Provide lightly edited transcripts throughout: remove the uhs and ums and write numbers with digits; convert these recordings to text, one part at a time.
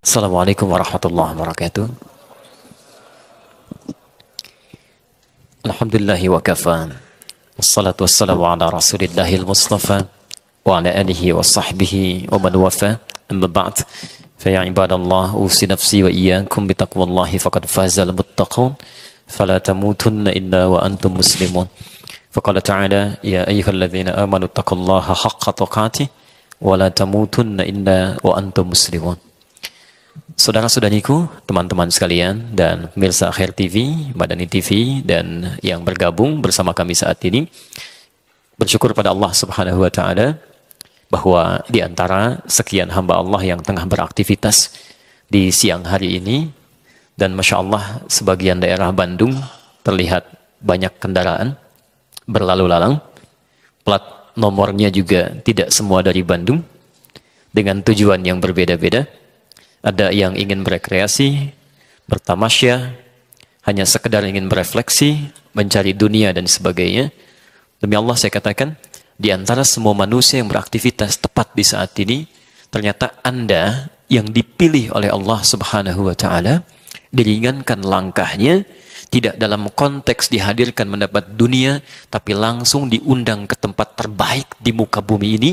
Assalamualaikum warahmatullahi wabarakatuh. Alhamdulillahi wa kafa. Wassalatu wassalamu ala rasulillahil mustafa wa ala alihi wa sahbihi wa man wafa. Amma ba'd. Fa ya ibadallah, usi nafsi wa iyyakum bitaqwallahi faqad fazal muttaqun. Fala tamutunna illa wa antum muslimun. Faqala ta'ala ya ayyuhalladzina amanu taqullaha haqqa tuqatih wa la tamutunna illa wa antum muslimun. Saudara-saudariku, teman-teman sekalian, dan pemirsa Khair TV, Madani TV, dan yang bergabung bersama kami saat ini, bersyukur pada Allah Subhanahu wa Ta'ala bahwa di antara sekian hamba Allah yang tengah beraktivitas di siang hari ini, dan Masya Allah, sebagian daerah Bandung terlihat banyak kendaraan berlalu lalang, plat nomornya juga tidak semua dari Bandung, dengan tujuan yang berbeda-beda. Ada yang ingin berekreasi, bertamasya, hanya sekedar ingin berefleksi, mencari dunia dan sebagainya. Demi Allah saya katakan, di antara semua manusia yang beraktivitas tepat di saat ini, ternyata Anda yang dipilih oleh Allah Subhanahu wa Ta'ala, diringankan langkahnya, tidak dalam konteks dihadirkan mendapat dunia, tapi langsung diundang ke tempat terbaik di muka bumi ini,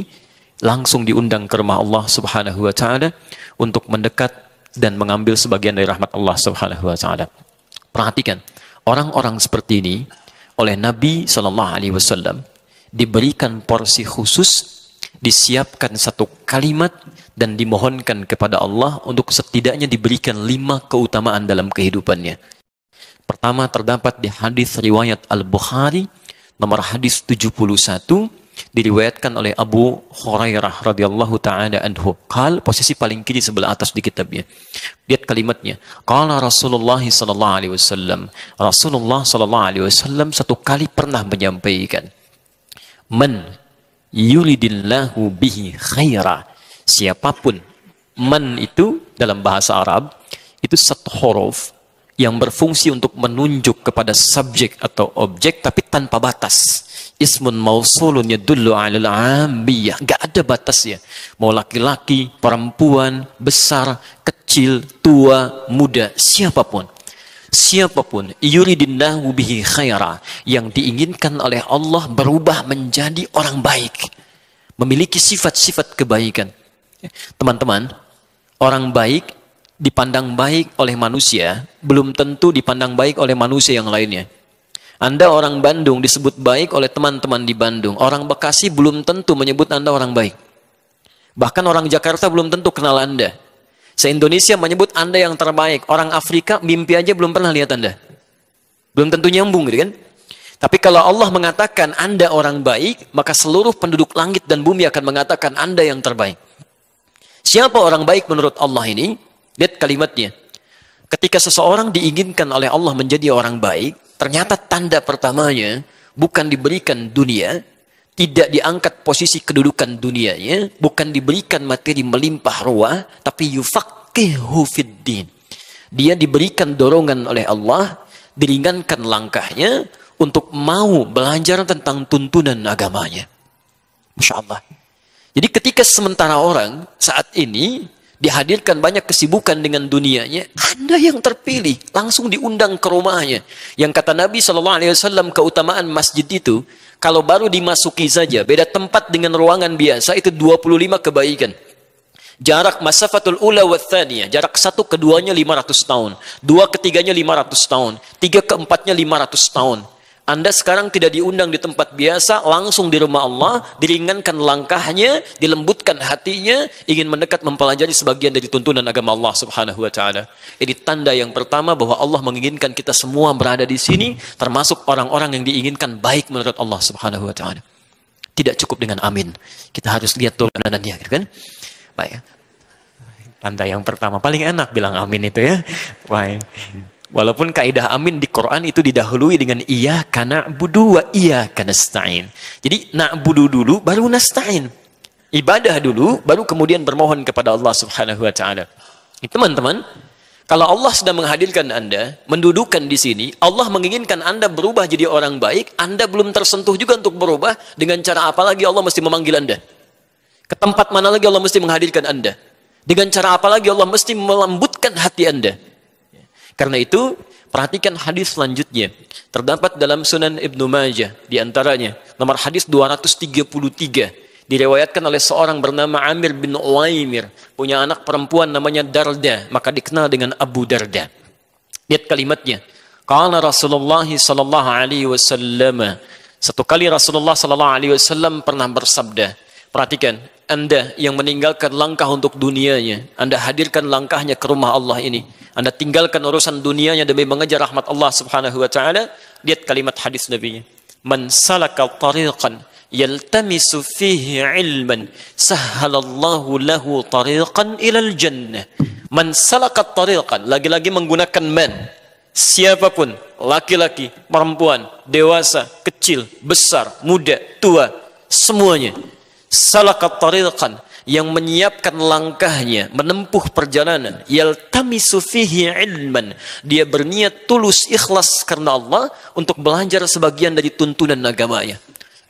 langsung diundang ke rumah Allah Subhanahu wa Ta'ala untuk mendekat dan mengambil sebagian dari rahmat Allah Subhanahu wa Ta'ala. Perhatikan, orang-orang seperti ini oleh Nabi SAW diberikan porsi khusus, disiapkan satu kalimat dan dimohonkan kepada Allah untuk setidaknya diberikan 5 keutamaan dalam kehidupannya. Pertama, terdapat di hadis riwayat Al-Bukhari nomor hadis 71, diriwayatkan oleh Abu Hurairah radhiyallahu taala anhu. Qal, posisi paling kiri sebelah atas di kitabnya. Lihat kalimatnya. Qala Rasulullah sallallahu alaihi wasallam. Rasulullah sallallahu alaihi wasallam satu kali pernah menyampaikan, "Man yuridillahu bihi khaira." Siapapun, man itu dalam bahasa Arab itu satu huruf yang berfungsi untuk menunjuk kepada subjek atau objek tapi tanpa batas. Ismun mausulun yadullu 'alal 'ammiyah, enggak ada batasnya. Mau laki-laki, perempuan, besar, kecil, tua, muda, siapapun. Siapapun, yuridillahu bihi khaira, yang diinginkan oleh Allah berubah menjadi orang baik, memiliki sifat-sifat kebaikan. Teman-teman, orang baik dipandang baik oleh manusia, belum tentu dipandang baik oleh manusia yang lainnya. Anda orang Bandung disebut baik oleh teman-teman di Bandung. Orang Bekasi belum tentu menyebut Anda orang baik. Bahkan orang Jakarta belum tentu kenal Anda. Se-Indonesia menyebut Anda yang terbaik. Orang Afrika mimpi aja belum pernah lihat Anda. Belum tentu nyambung gitu kan? Tapi kalau Allah mengatakan Anda orang baik, maka seluruh penduduk langit dan bumi akan mengatakan Anda yang terbaik. Siapa orang baik menurut Allah ini? Lihat kalimatnya. Ketika seseorang diinginkan oleh Allah menjadi orang baik, ternyata tanda pertamanya bukan diberikan dunia, tidak diangkat posisi kedudukan dunianya, bukan diberikan materi melimpah ruah, tapi yufaqihu fiddin. Dia diberikan dorongan oleh Allah, diringankan langkahnya untuk mau belajar tentang tuntunan agamanya. Masya Allah. Jadi ketika sementara orang saat ini dihadirkan banyak kesibukan dengan dunianya, Anda yang terpilih langsung diundang ke rumahnya. Yang kata Nabi SAW, keutamaan masjid itu, kalau baru dimasuki saja, beda tempat dengan ruangan biasa, itu 25 kebaikan. Jarak masafatul ula wa thaniyah, jarak satu keduanya 500 tahun, dua ketiganya 500 tahun, tiga keempatnya 500 tahun. Anda sekarang tidak diundang di tempat biasa, langsung di rumah Allah, diringankan langkahnya, dilembutkan hatinya, ingin mendekat mempelajari sebagian dari tuntunan agama Allah Subhanahu wa Ta'ala. Ini tanda yang pertama bahwa Allah menginginkan kita semua berada di sini, termasuk orang-orang yang diinginkan baik menurut Allah Subhanahu wa Ta'ala. Tidak cukup dengan amin. Kita harus lihat turunannya, kan? Baik. Tanda yang pertama paling enak bilang amin itu ya. Baik. Walaupun kaidah amin di Quran itu didahului dengan iyyaka na'budu wa iyyaka nasta'in. Jadi na'budu dulu baru nasta'in. Ibadah dulu baru kemudian bermohon kepada Allah Subhanahu wa Ta'ala. Teman-teman, kalau Allah sedang menghadirkan Anda, mendudukan di sini, Allah menginginkan Anda berubah jadi orang baik, Anda belum tersentuh juga untuk berubah, dengan cara apa lagi Allah mesti memanggil Anda? Ke tempat mana lagi Allah mesti menghadirkan Anda? Dengan cara apa lagi Allah mesti melembutkan hati Anda? Karena itu, perhatikan hadis selanjutnya. Terdapat dalam Sunan Ibnu Majah, di antaranya nomor hadis 233. Diriwayatkan oleh seorang bernama Amir bin Uwaimir, punya anak perempuan namanya Darda, maka dikenal dengan Abu Darda. Lihat kalimatnya. Qala Rasulullah sallallahu alaihi wasallam. Satu kali Rasulullah sallallahu alaihi wasallam pernah bersabda. Perhatikan, Anda yang meninggalkan langkah untuk dunianya, Anda hadirkan langkahnya ke rumah Allah ini. Anda tinggalkan urusan dunianya demi mengejar rahmat Allah Subhanahu wa taala. Lihat kalimat hadis Nabi-Nya. Man salaka tariqan yaltamisu fihi ilman sahhalallahu lahu tariqan ilal jannah. Man salaka tariqan, lagi-lagi menggunakan man. Siapapun, laki-laki, perempuan, dewasa, kecil, besar, muda, tua, semuanya. Salaka tariqan, yang menyiapkan langkahnya menempuh perjalanan, yaltamisu fihi ilman, dia berniat tulus ikhlas karena Allah untuk belajar sebagian dari tuntunan agamanya.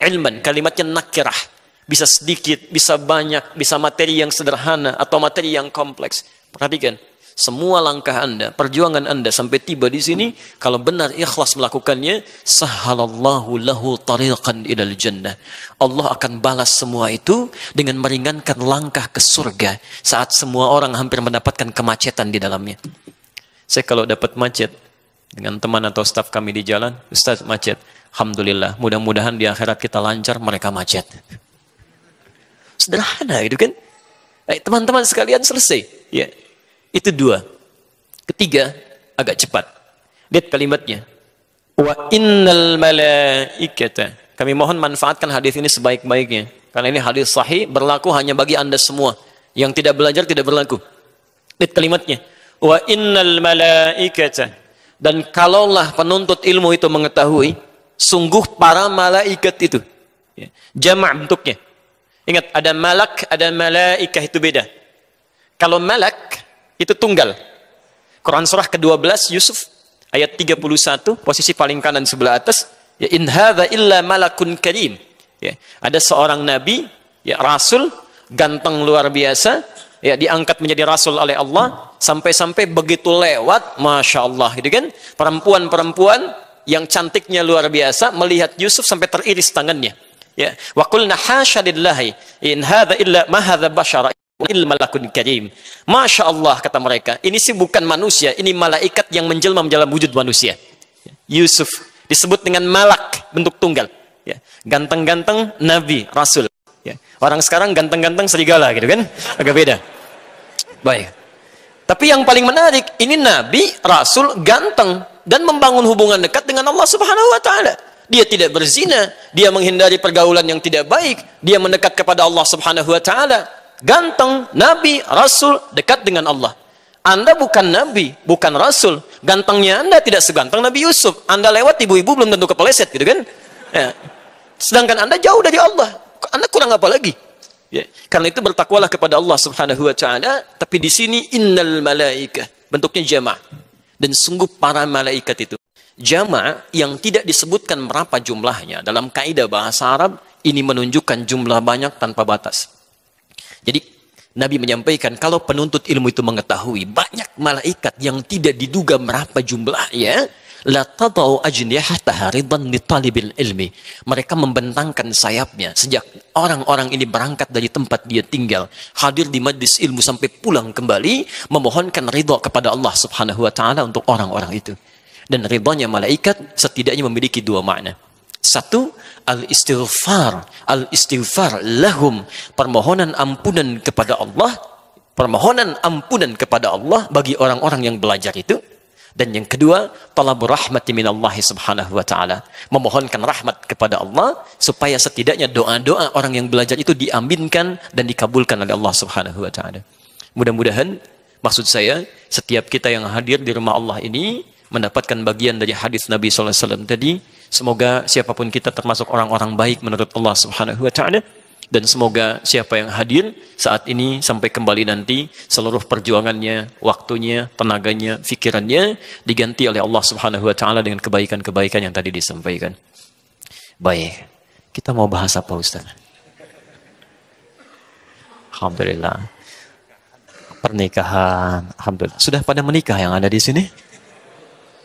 Ilman, kalimatnya nakirah, bisa sedikit, bisa banyak, bisa materi yang sederhana atau materi yang kompleks. Perhatikan, semua langkah Anda, perjuangan Anda sampai tiba di sini, kalau benar ikhlas melakukannya, sahhalallahu lahu tariqan ilal jannah. Allah akan balas semua itu dengan meringankan langkah ke surga saat semua orang hampir mendapatkan kemacetan di dalamnya. Saya kalau dapat macet dengan teman atau staf kami di jalan, Ustaz macet. Alhamdulillah, mudah-mudahan di akhirat kita lancar, mereka macet. Sederhana itu kan. Teman-teman sekalian, selesai. Ya. Itu dua. Ketiga, agak cepat. Lihat kalimatnya. Wa innal malaikata. Kami mohon manfaatkan hadis ini sebaik-baiknya. Karena ini hadis sahih, berlaku hanya bagi Anda semua. Yang tidak belajar tidak berlaku. Lihat kalimatnya. Wa innal malaikata. Dan kalaulah penuntut ilmu itu mengetahui, sungguh para malaikat itu. Jama' bentuknya. Ingat, ada malak, ada malaikah, itu beda. Kalau malak, itu tunggal. Quran surah ke-12 Yusuf ayat 31, posisi paling kanan sebelah atas. Ya, in hadza illa malakun karim. Ya, ada seorang nabi, ya rasul, ganteng luar biasa, ya diangkat menjadi rasul oleh Allah, sampai-sampai begitu lewat, masya Allah, gitu kan? Perempuan-perempuan yang cantiknya luar biasa melihat Yusuf sampai teriris tangannya. Ya, wa qulna hasya lillahi in hadza illa ma hadza bashara ilmalakun karim. Masya Allah, kata mereka, ini sih bukan manusia, ini malaikat yang menjelma dalam wujud manusia. Yusuf disebut dengan malak, bentuk tunggal. Ya, ganteng-ganteng nabi, rasul. Ya, orang sekarang ganteng-ganteng serigala, gitu kan? Agak beda. Baik. Tapi yang paling menarik, ini nabi, rasul, ganteng dan membangun hubungan dekat dengan Allah Subhanahu wa taala. Dia tidak berzina, dia menghindari pergaulan yang tidak baik, dia mendekat kepada Allah Subhanahu wa taala. Ganteng, nabi, rasul, dekat dengan Allah. Anda bukan nabi, bukan rasul. Gantengnya Anda tidak seganteng Nabi Yusuf. Anda lewat ibu-ibu belum tentu kepeleset, gitu kan? Ya. Sedangkan Anda jauh dari Allah. Anda kurang apa lagi? Ya. Karena itu bertakwalah kepada Allah Subhanahu wa taala. Tapi di sini innal malaikah, bentuknya jama'. Dan sungguh para malaikat itu. Jama' yang tidak disebutkan berapa jumlahnya dalam kaidah bahasa Arab, ini menunjukkan jumlah banyak tanpa batas. Jadi Nabi menyampaikan, kalau penuntut ilmu itu mengetahui banyak malaikat yang tidak diduga berapa jumlahnya, la tadau ajnihataha ridan li talibil ilmi. Mereka membentangkan sayapnya sejak orang-orang ini berangkat dari tempat dia tinggal, hadir di majlis ilmu sampai pulang kembali, memohonkan ridha kepada Allah Subhanahu wa taala untuk orang-orang itu. Dan ridhanya malaikat setidaknya memiliki dua makna. Satu, al-istighfar lahum, permohonan ampunan kepada Allah, permohonan ampunan kepada Allah bagi orang-orang yang belajar itu. Dan yang kedua, talabur rahmati minallahi subhanahu wa ta'ala, memohonkan rahmat kepada Allah supaya setidaknya doa-doa orang yang belajar itu diaminkan dan dikabulkan oleh Allah Subhanahu wa ta'ala. Mudah-mudahan, maksud saya, setiap kita yang hadir di rumah Allah ini mendapatkan bagian dari hadis Nabi SAW tadi. Semoga siapapun kita termasuk orang-orang baik menurut Allah Subhanahu wa ta'ala. Dan semoga siapa yang hadir saat ini sampai kembali nanti, seluruh perjuangannya, waktunya, tenaganya, fikirannya diganti oleh Allah Subhanahu wa ta'ala dengan kebaikan-kebaikan yang tadi disampaikan. Baik, kita mau bahas apa Ustaz? Alhamdulillah. Pernikahan. Alhamdulillah. Sudah pada menikah yang ada di sini?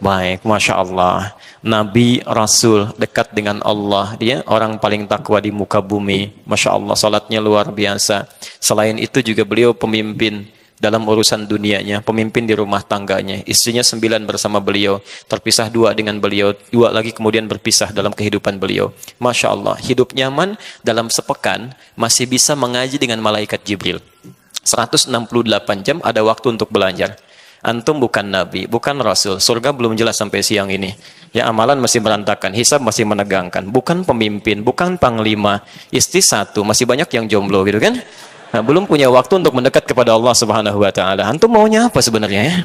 Baik, Masya Allah. Nabi, Rasul, dekat dengan Allah. Dia orang paling takwa di muka bumi. Masya Allah, salatnya luar biasa. Selain itu juga beliau pemimpin dalam urusan dunianya. Pemimpin di rumah tangganya. Istrinya 9 bersama beliau. Terpisah 2 dengan beliau. 2 lagi kemudian berpisah dalam kehidupan beliau. Masya Allah, hidup nyaman dalam sepekan. Masih bisa mengaji dengan malaikat Jibril. 168 jam ada waktu untuk belajar. Antum bukan nabi, bukan rasul. Surga belum jelas sampai siang ini. Ya, amalan masih berantakan, hisab masih menegangkan. Bukan pemimpin, bukan panglima. Istri 1, masih banyak yang jomblo gitu kan. Nah, belum punya waktu untuk mendekat kepada Allah Subhanahu wa taala. Antum maunya apa sebenarnya ya?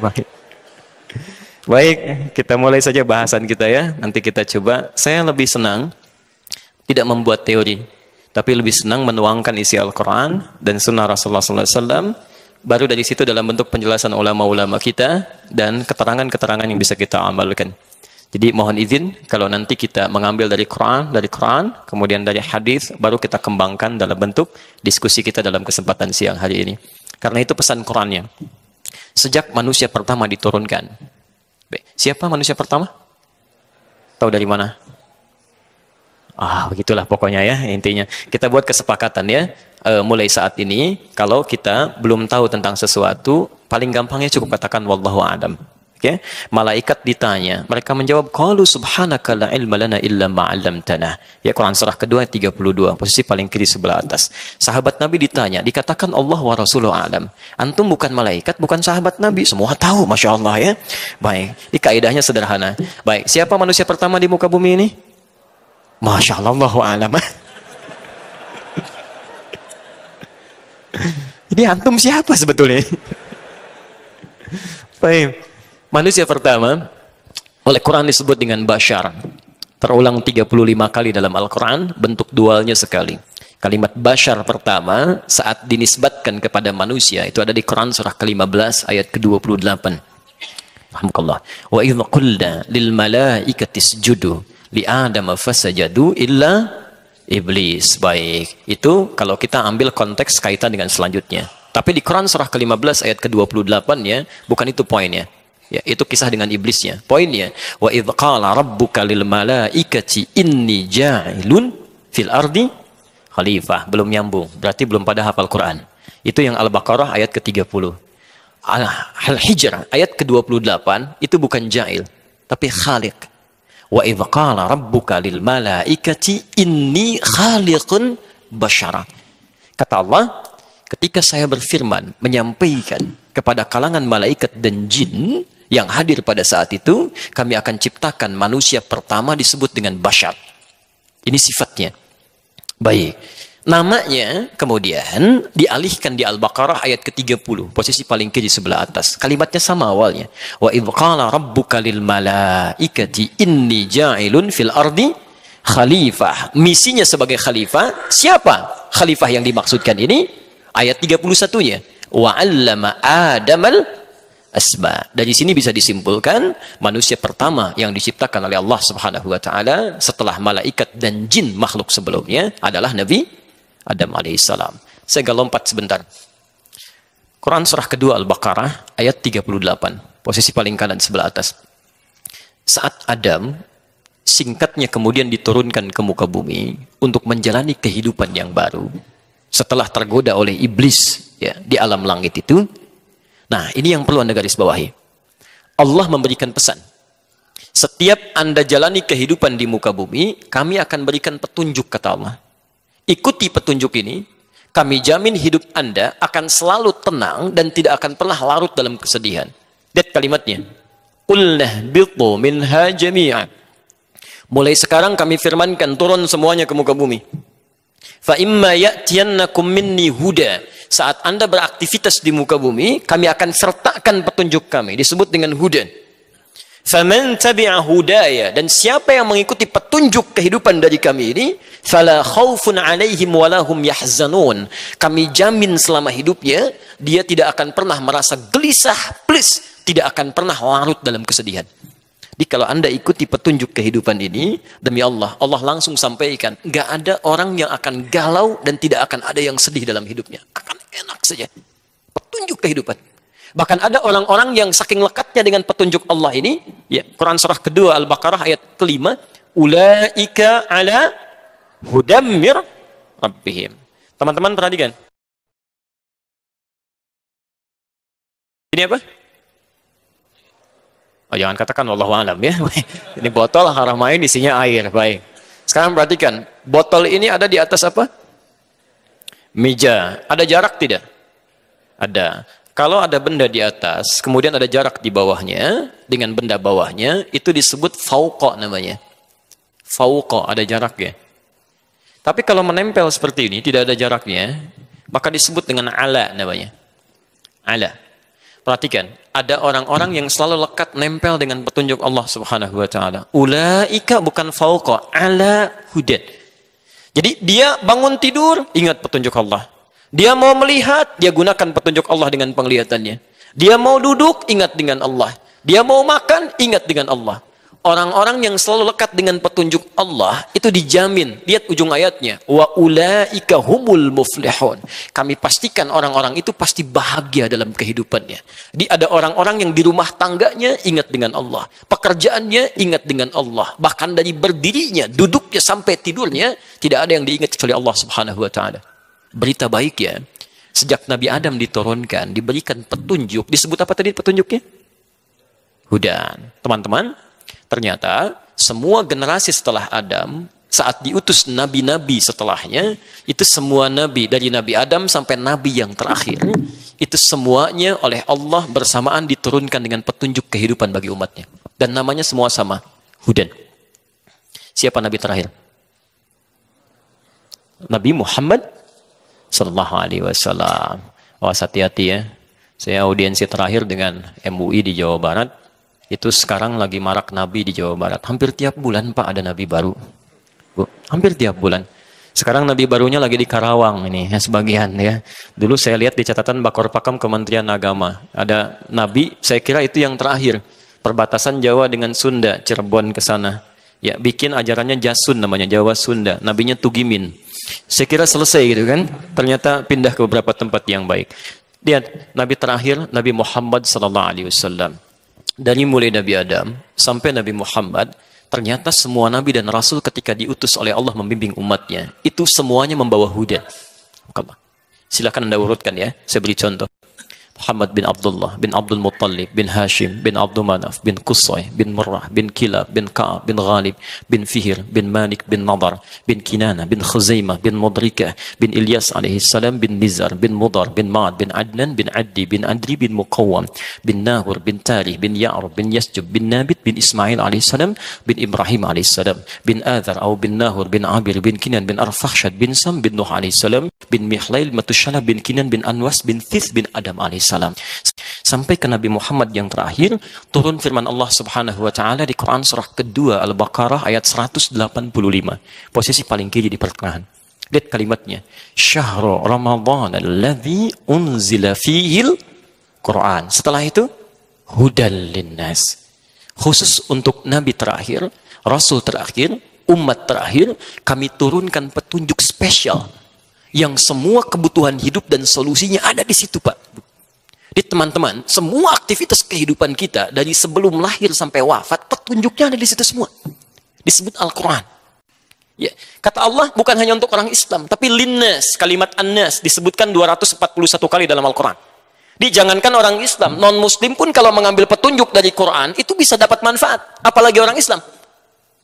Baik. Baik, kita mulai saja bahasan kita ya. Nanti kita coba. Saya lebih senang tidak membuat teori, tapi lebih senang menuangkan isi Al-Qur'an dan sunnah Rasulullah SAW. Baru dari situ dalam bentuk penjelasan ulama-ulama kita dan keterangan-keterangan yang bisa kita amalkan. Jadi mohon izin kalau nanti kita mengambil dari Quran, kemudian dari hadis, baru kita kembangkan dalam bentuk diskusi kita dalam kesempatan siang hari ini. Karena itu pesan Qurannya. Sejak manusia pertama diturunkan. Siapa manusia pertama? Tahu dari mana? Begitulah pokoknya ya intinya. Kita buat kesepakatan ya. Mulai saat ini kalau kita belum tahu tentang sesuatu, paling gampangnya cukup katakan wallahu a'lam. Okay? Malaikat ditanya, mereka menjawab qalu subhanaka la ilma lana illa ma 'allamtana. Ya, Quran surah kedua 32, posisi paling kiri sebelah atas. Sahabat Nabi ditanya, dikatakan Allah wa rasuluhu a'lam. Antum bukan malaikat, bukan sahabat Nabi, semua tahu, Masya Allah ya. Baik, ini kaidahnya sederhana. Baik, siapa manusia pertama di muka bumi ini? Masya Allah, Allahu a'lam. Ini antum siapa sebetulnya? Baik. Manusia pertama oleh Quran disebut dengan Bashar. Terulang 35 kali dalam Al-Quran, bentuk dualnya sekali. Kalimat Bashar pertama saat dinisbatkan kepada manusia itu ada di Quran surah ke-15 ayat ke-28. Alhamdulillah. Wa idh qulna lil malaikati isjudu li adama fasajadu illa iblis. Baik, itu kalau kita ambil konteks kaitan dengan selanjutnya. Tapi di Quran surah ke-15 ayat ke-28 ya, bukan itu poinnya. Ya, itu kisah dengan iblisnya. Poinnya, wa idz qala rabbuka lil malaikati inni ja'ilun fil ardi khalifah. Belum nyambung, berarti belum pada hafal Quran. Itu yang Al-Baqarah ayat ke-30. Al-Hijr ayat ke-28 itu bukan ja'il, tapi khaliq. Wa idz qala rabbuka lil malaikati inni khaliqun basyara. Kata Allah, ketika saya berfirman menyampaikan kepada kalangan malaikat dan jin yang hadir pada saat itu, kami akan ciptakan manusia pertama disebut dengan basyar. Ini sifatnya. Baik. Namanya kemudian dialihkan di Al-Baqarah ayat ke-30, posisi paling kiri sebelah atas. Kalimatnya sama awalnya. Wa idz qala rabbuka lil malaikati inni ja'ilun fil ardi khalifah. Misinya sebagai khalifah, siapa khalifah yang dimaksudkan ini? Ayat 31-nya. Wa 'allama Adamal asma. Dari sini bisa disimpulkan manusia pertama yang diciptakan oleh Allah Subhanahu wa taala setelah malaikat dan jin makhluk sebelumnya adalah Nabi Adam alaihissalam. Saya agak lompat sebentar. Quran surah kedua Al-Baqarah ayat 38, posisi paling kanan sebelah atas. Saat Adam singkatnya kemudian diturunkan ke muka bumi untuk menjalani kehidupan yang baru setelah tergoda oleh iblis ya di alam langit itu. Nah, ini yang perlu Anda garis bawahi. Allah memberikan pesan. Setiap Anda jalani kehidupan di muka bumi, kami akan berikan petunjuk, kata Allah. Ikuti petunjuk ini, kami jamin hidup Anda akan selalu tenang dan tidak akan pernah larut dalam kesedihan. Lihat kalimatnya. Qulna bitu minha jami'a. Mulai sekarang kami firmankan, turun semuanya ke muka bumi. Fa imma ya'tiyannakum minni huda. Saat Anda beraktivitas di muka bumi, kami akan sertakan petunjuk kami, disebut dengan huda. Faman tabi'a hudaya, dan siapa yang mengikuti petunjuk kehidupan dari kami ini, fala khaufun 'alaihim wa lahum yahzanun. Kami jamin selama hidupnya dia tidak akan pernah merasa gelisah, please, tidak akan pernah larut dalam kesedihan. Jadi kalau Anda ikuti petunjuk kehidupan ini, demi Allah, Allah langsung sampaikan, nggak ada orang yang akan galau dan tidak akan ada yang sedih dalam hidupnya. Akan enak saja. Petunjuk kehidupan. Bahkan ada orang-orang yang saking lekatnya dengan petunjuk Allah ini, ya, Quran surah kedua Al-Baqarah ayat kelima, ulaika ala hudamir rabbihim. Teman-teman perhatikan. Ini apa? Oh, jangan katakan wallahu alam ya. Ini botol haramain isinya air. Baik. Sekarang perhatikan, botol ini ada di atas apa? Meja. Ada jarak tidak? Ada. Kalau ada benda di atas, kemudian ada jarak di bawahnya, dengan benda bawahnya, itu disebut fauqa namanya. Fauqa, ada jaraknya. Tapi kalau menempel seperti ini, tidak ada jaraknya, maka disebut dengan ala namanya. Ala. Perhatikan, ada orang-orang yang selalu lekat nempel dengan petunjuk Allah Subhanahu wa taala. Ulaika bukan fauqa, ala hudan. Jadi dia bangun tidur, ingat petunjuk Allah. Dia mau melihat, dia gunakan petunjuk Allah dengan penglihatannya. Dia mau duduk, ingat dengan Allah. Dia mau makan, ingat dengan Allah. Orang-orang yang selalu lekat dengan petunjuk Allah, itu dijamin. Lihat ujung ayatnya. Wa ulaika humul muflihun. Kami pastikan orang-orang itu pasti bahagia dalam kehidupannya. Jadi ada orang-orang yang di rumah tangganya ingat dengan Allah. Pekerjaannya ingat dengan Allah. Bahkan dari berdirinya, duduknya sampai tidurnya, tidak ada yang diingat kecuali Allah Subhanahu wa taala. Berita baik ya, sejak Nabi Adam diturunkan, diberikan petunjuk, disebut apa tadi petunjuknya? Hudan. Teman-teman, ternyata semua generasi setelah Adam, saat diutus nabi-nabi setelahnya, itu semua nabi, dari Nabi Adam sampai nabi yang terakhir, itu semuanya oleh Allah bersamaan diturunkan dengan petunjuk kehidupan bagi umatnya. Dan namanya semua sama, Hudan. Siapa nabi terakhir? Nabi Muhammad Sallallahu Alaihi Wasallam. Awas hati-hati ya. Saya audiensi terakhir dengan MUI di Jawa Barat. Itu sekarang lagi marak nabi di Jawa Barat. Hampir tiap bulan Pak ada nabi baru. Bu, hampir tiap bulan. Sekarang nabi barunya lagi di Karawang ini ya, sebagian ya. Dulu saya lihat di catatan Bakor Pakam Kementerian Agama. Ada nabi, saya kira itu yang terakhir. Perbatasan Jawa dengan Sunda, Cirebon ke sana. Ya, bikin ajarannya Jasun namanya, Jawa Sunda. Nabinya Tugimin. Saya kira selesai gitu kan. Ternyata pindah ke beberapa tempat yang baik. Lihat, nabi terakhir Nabi Muhammad sallallahu alaihi wasallam. Dari mulai Nabi Adam sampai Nabi Muhammad, ternyata semua nabi dan rasul ketika diutus oleh Allah membimbing umatnya, itu semuanya membawa hudan. Silakan Anda urutkan ya. Saya beri contoh. Muhammad bin Abdullah, bin Abdul Muttalib, bin Hashim, bin Abdul Manaf, bin Qusay, bin Murrah, bin Kilab, bin Ka'ab, bin Ghalib, bin Fihir, bin Malik, bin Nadar, bin Kinana, bin Khuzaimah, bin Mudrikah, bin Ilyas alaihi salam, bin Nizar, bin Mudar, bin Ma'ad, bin Adnan, bin Addi, bin Adri, bin Muqawwam, bin Nahur, bin Tarih, bin Ya'rub, bin Yasjub, bin Nabit, bin Ismail alaihi salam, bin Ibrahim alaihi salam, bin Adhar, atau bin Nahur, bin Abir, bin Kinan, bin Arfakhshad, bin Sam, bin Nuh alaihi salam, bin Mihlail, Matushala, bin Kinan, bin Anwas, bin Thith, bin Adam alaihi salam. Sampai ke Nabi Muhammad yang terakhir, turun firman Allah Subhanahu wa taala di Quran surah kedua Al-Baqarah ayat 185. Posisi paling kiri di pertengahan. Lihat kalimatnya. Syahrul Ramadan alladzi unzila fihil Quran. Setelah itu hudal linnas. Khusus untuk nabi terakhir, rasul terakhir, umat terakhir, kami turunkan petunjuk spesial yang semua kebutuhan hidup dan solusinya ada di situ, Pak. Jadi teman-teman, semua aktivitas kehidupan kita dari sebelum lahir sampai wafat, petunjuknya ada di situ semua. Disebut Al-Quran. Ya, kata Allah bukan hanya untuk orang Islam, tapi linnas, kalimat annas disebutkan 241 kali dalam Al-Quran. Jadi jangankan orang Islam, non-Muslim pun kalau mengambil petunjuk dari Quran, itu bisa dapat manfaat. Apalagi orang Islam.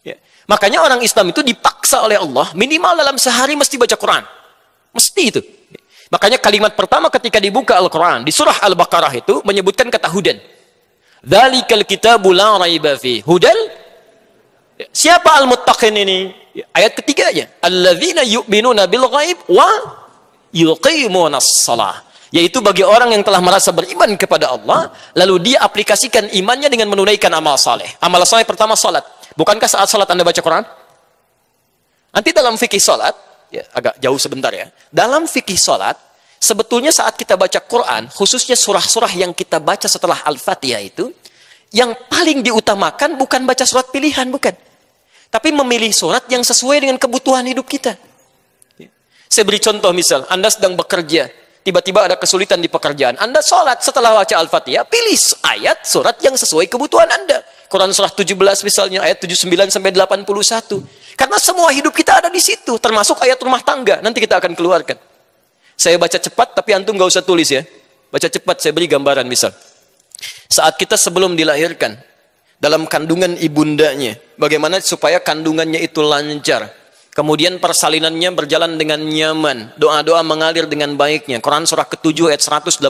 Ya. Makanya orang Islam itu dipaksa oleh Allah, minimal dalam sehari mesti baca Quran. Mesti itu. Makanya kalimat pertama ketika dibuka Al-Quran, di surah Al-Baqarah itu menyebutkan kata hudan. Dzalikal kitabu la raiba fi. Hudan? Siapa al-muttaqin ini? Ayat ketiganya. Alladzina yu'minuna bil ghaib wa yuqimunas shalah. Yaitu bagi orang yang telah merasa beriman kepada Allah, lalu dia aplikasikan imannya dengan menunaikan amal saleh. Amal saleh pertama salat. Bukankah saat salat Anda baca Quran? Nanti dalam fikih salat, ya, agak jauh sebentar ya. Dalam fikih salat, sebetulnya saat kita baca Quran, khususnya surah-surah yang kita baca setelah Al-Fatihah itu Yang paling diutamakan bukan baca surat pilihan, bukan. Tapi memilih surat yang sesuai dengan kebutuhan hidup kita. Saya beri contoh misal, Anda sedang bekerja, tiba-tiba ada kesulitan di pekerjaan. Anda sholat setelah baca Al-Fatihah, pilih ayat surat yang sesuai kebutuhan Anda. Quran surah 17 misalnya, ayat 79 sampai 81. Karena semua hidup kita ada di situ, termasuk ayat rumah tangga. Nanti kita akan keluarkan. Saya baca cepat, tapi antum nggak usah tulis ya. Baca cepat, saya beri gambaran misal. Saat kita sebelum dilahirkan, dalam kandungan ibundanya, bagaimana supaya kandungannya itu lancar. Kemudian persalinannya berjalan dengan nyaman. Doa-doa mengalir dengan baiknya. Quran surah ke-7 ayat 189.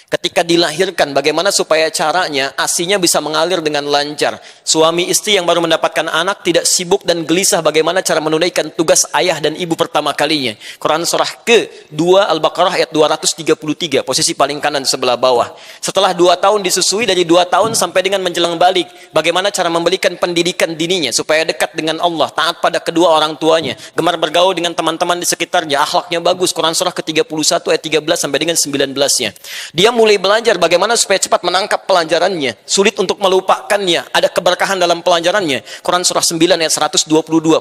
Ketika dilahirkan, bagaimana supaya caranya ASI-nya bisa mengalir dengan lancar. Suami istri yang baru mendapatkan anak tidak sibuk dan gelisah bagaimana cara menunaikan tugas ayah dan ibu pertama kalinya. Quran surah ke-2 Al-Baqarah ayat 233, posisi paling kanan sebelah bawah. Setelah 2 tahun disusui, dari 2 tahun sampai dengan menjelang balik, bagaimana cara memberikan pendidikan dininya supaya dekat dengan Allah, taat pada kedua orang tuanya, gemar bergaul dengan teman-teman di sekitarnya, akhlaknya bagus. Quran surah ke-31 ayat 13 sampai dengan 19-nya. Dia mulai belajar bagaimana supaya cepat menangkap pelajarannya, sulit untuk melupakannya, ada keberkahan dalam pelajarannya. Quran surah 9 ayat 122,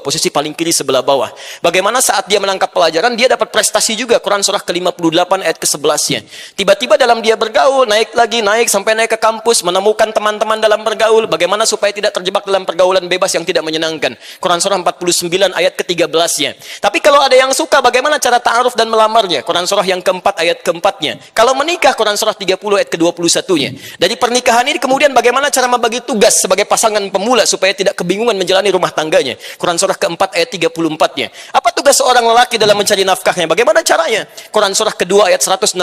posisi paling kiri sebelah bawah. Bagaimana saat dia menangkap pelajaran, dia dapat prestasi juga. Quran surah ke-58 ayat ke-11-nya. Tiba-tiba dalam dia bergaul, naik lagi, naik sampai naik ke kampus, menemukan teman-teman dalam bergaul, bagaimana supaya tidak terjebak dalam pergaulan bebas yang tidak menyenangkan. Quran surah 49 ayat ke-13-nya. Tapi kalau ada yang suka, bagaimana cara ta'aruf dan melamarnya? Quran surah yang keempat ayat keempatnya. Kalau menikah, Quran surah 30 ayat ke-21-nya. Dari pernikahan ini kemudian bagaimana cara membagi tugas sebagai pasangan pemula supaya tidak kebingungan menjalani rumah tangganya. Quran surah keempat ayat 34-nya. Apa tugas seorang lelaki dalam mencari nafkahnya? Bagaimana caranya? Quran surah kedua ayat 168,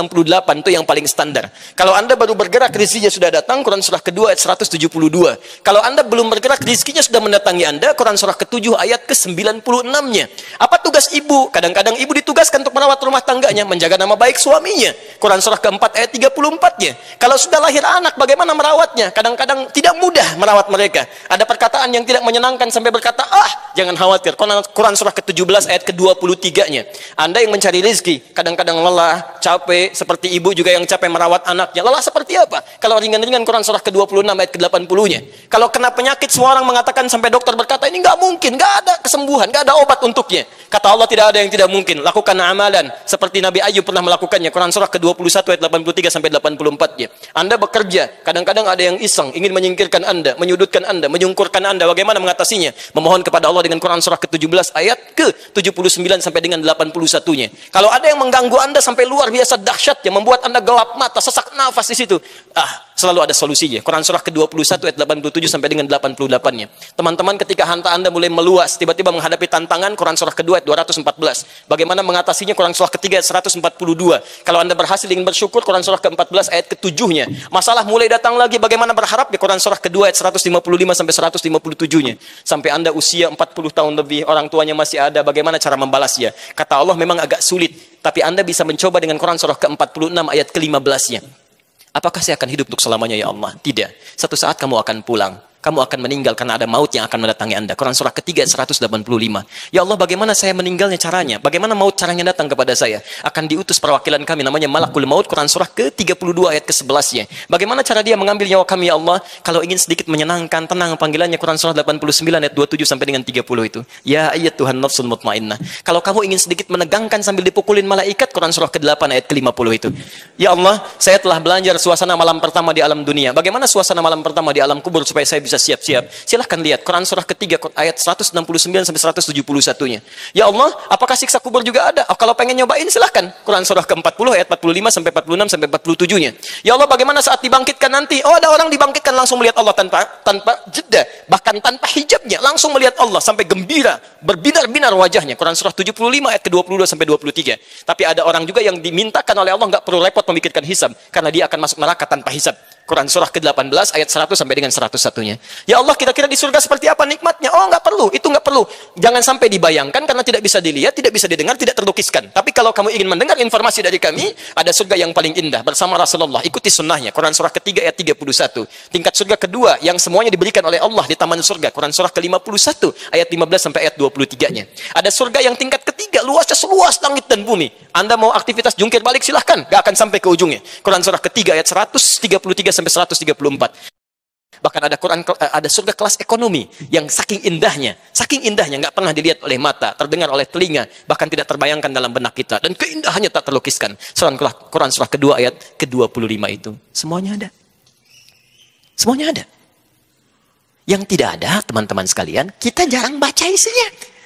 itu yang paling standar. Kalau Anda baru bergerak, rezekinya sudah datang, Quran surah kedua ayat 172. Kalau Anda belum bergerak, rezekinya sudah mendatangi Anda, Quran surah ke-7 ayat ke-96-nya. Apa tugas ibu? Kadang-kadang ibu ditugaskan untuk merawat rumah tangganya, menjaga nama baik suaminya. Quran surah keempat ayat 34-nya. Kalau sudah lahir anak, bagaimana merawatnya? Kadang-kadang tidak mudah merawat mereka. Ada perkataan yang tidak menyenangkan sampai berkata, jangan khawatir. Quran surah ke-17 ayat ke-23-nya. Anda yang mencari rezeki, kadang-kadang lelah, capek, seperti ibu juga yang capek merawat anaknya. Lelah seperti apa? Kalau ringan-ringan, Quran surah ke-26 ayat ke-80-nya. Kalau kena penyakit, semua orang mengatakan sampai dokter berkata, ini nggak mungkin, nggak ada kesembuhan, nggak ada obat untuknya. Kata Allah, tidak ada yang tidak mungkin. Lakukan amalan seperti Nabi Ayub pernah melakukannya. Quran surah ke-21 ayat 83 sampai 84-nya. Anda bekerja, kadang-kadang ada yang iseng, ingin menyingkirkan Anda, menyudutkan Anda, menyungkurkan Anda. Bagaimana mengatasinya? Memohon kepada Allah dengan Quran surah ke-17 ayat ke-79 sampai dengan 81-nya. Kalau ada yang mengganggu Anda sampai luar biasa dahsyatnya, membuat Anda gelap mata, sesak nafas di situ, selalu ada solusinya. Quran surah ke-21 ayat 87 sampai dengan 88-nya. Teman-teman, ketika harta Anda mulai meluas, tiba-tiba menghadapi tantangan, Quran surah kedua ayat 214. Bagaimana mengatasinya? Quran surah ketiga ayat 142. Kalau Anda berhasil ingin bersyukur, Quran surah ke-14 ayat ke-7-nya. Masalah mulai datang lagi, bagaimana berharap? Di Quran surah kedua ayat 155 sampai 157-nya. Sampai Anda usia 40 tahun lebih, orang tuanya masih ada, bagaimana cara membalasnya? Kata Allah, memang agak sulit, tapi Anda bisa mencoba dengan Quran surah ke-46 ayat ke-15-nya. Apakah saya akan hidup untuk selamanya ya Allah? Tidak. Satu saat kamu akan pulang. Kamu akan meninggal karena ada maut yang akan mendatangi Anda. Quran surah ketiga 185. Ya Allah, bagaimana saya meninggalnya caranya? Bagaimana maut caranya datang kepada saya? Akan diutus perwakilan kami namanya Malakul Maut. Quran surah ke-32 ayat ke-11-nya. Bagaimana cara dia mengambil nyawa kami ya Allah? Kalau ingin sedikit menyenangkan, tenang panggilannya. Quran surah 89 ayat 27 sampai dengan 30 itu. Ya ayat Tuhan nafsul mutmainnah. Kalau kamu ingin sedikit menegangkan sambil dipukulin malaikat, Quran surah ke-8 ayat ke-50 itu. Ya Allah, saya telah belajar suasana malam pertama di alam dunia. Bagaimana suasana malam pertama di alam kubur supaya saya bisa siap-siap? Silahkan lihat Quran surah ketiga ayat 169 sampai 171-nya. Ya Allah, apakah siksa kubur juga ada? Kalau pengen nyobain silahkan Quran surah ke-40 ayat 45 sampai 46 sampai 47-nya. Ya Allah, bagaimana saat dibangkitkan nanti? Ada orang dibangkitkan langsung melihat Allah tanpa jeda, bahkan tanpa hijabnya, langsung melihat Allah sampai gembira, berbinar-binar wajahnya. Quran surah 75 ayat ke-22 sampai 23. Tapi ada orang juga yang dimintakan oleh Allah nggak perlu repot memikirkan hisab karena dia akan masuk neraka tanpa hisab. Quran surah ke-18 ayat 100 sampai dengan 101-nya. Ya Allah, kira-kira di surga seperti apa nikmatnya? Nggak perlu, itu nggak perlu. Jangan sampai dibayangkan karena tidak bisa dilihat, tidak bisa didengar, tidak terlukiskan. Tapi kalau kamu ingin mendengar informasi dari kami, ada surga yang paling indah bersama Rasulullah. Ikuti sunnahnya. Quran surah ketiga ayat 31. Tingkat surga kedua yang semuanya diberikan oleh Allah di taman surga. Quran surah ke-51 ayat 15 sampai ayat 23-nya. Ada surga yang tingkat ketiga, luasnya seluas langit dan bumi. Anda mau aktivitas jungkir balik silahkan, nggak akan sampai ke ujungnya. Quran surah ketiga ayat 133 sampai 134. Bahkan ada ada surga kelas ekonomi yang saking indahnya nggak pernah dilihat oleh mata, terdengar oleh telinga, bahkan tidak terbayangkan dalam benak kita, dan keindahannya tak terlukiskan. Quran surah kedua ayat ke-25 itu semuanya ada. Semuanya ada. Yang tidak ada, teman-teman sekalian, kita jarang baca isinya.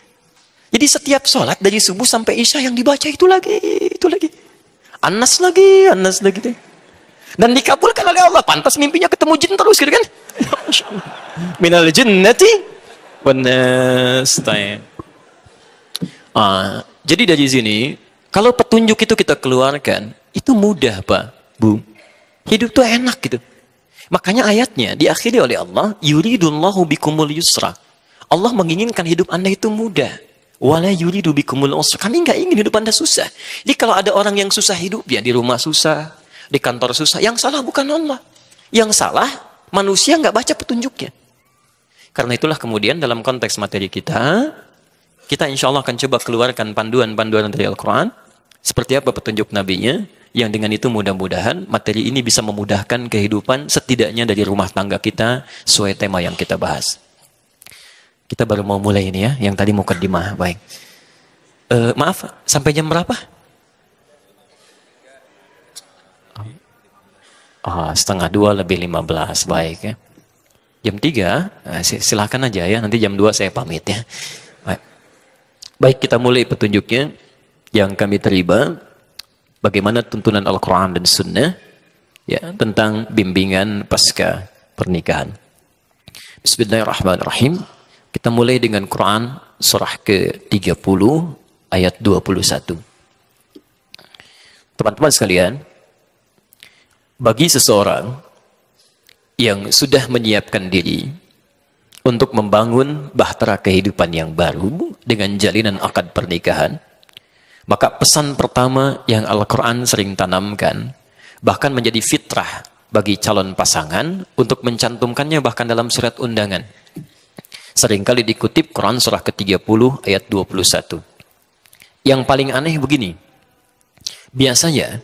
Jadi setiap sholat dari subuh sampai isya yang dibaca itu lagi. Anas lagi. Dan dikabulkan oleh Allah. Pantas mimpinya ketemu jin terus gitu kan. Minal jinnati wan nas. Jadi dari sini, kalau petunjuk itu kita keluarkan, itu mudah Pak, Bu. Hidup tuh enak gitu. Makanya ayatnya diakhiri oleh Allah, yuridullahu bikumul yusra. Allah menginginkan hidup Anda itu mudah. Wala yuridu bikumul usra. Kami nggak ingin hidup Anda susah. Jadi kalau ada orang yang susah hidupnya, di rumah susah, di kantor susah, yang salah bukan Allah. Yang salah manusia nggak baca petunjuknya. Karena itulah kemudian dalam konteks materi kita insya Allah akan coba keluarkan panduan-panduan dari Al-Quran. Seperti apa petunjuk nabinya, yang dengan itu mudah-mudahan materi ini bisa memudahkan kehidupan setidaknya dari rumah tangga kita sesuai tema yang kita bahas. Kita baru mau mulai ini ya, yang tadi mukaddimah. Baik. Maaf, sampai jam berapa? Setengah 2 lebih 15. Baik ya. Jam 3, silahkan aja ya, nanti jam 2 saya pamit ya. Baik, kita mulai petunjuknya yang kami terima. Bagaimana tuntunan Al-Quran dan Sunnah ya, tentang bimbingan pasca pernikahan. Bismillahirrahmanirrahim. Kita mulai dengan Quran surah ke-30 ayat 21. Teman-teman sekalian, bagi seseorang yang sudah menyiapkan diri untuk membangun bahtera kehidupan yang baru dengan jalinan akad pernikahan, maka pesan pertama yang Al-Quran sering tanamkan, bahkan menjadi fitrah bagi calon pasangan untuk mencantumkannya bahkan dalam surat undangan. Seringkali dikutip Quran surah ke-30 ayat 21. Yang paling aneh begini, biasanya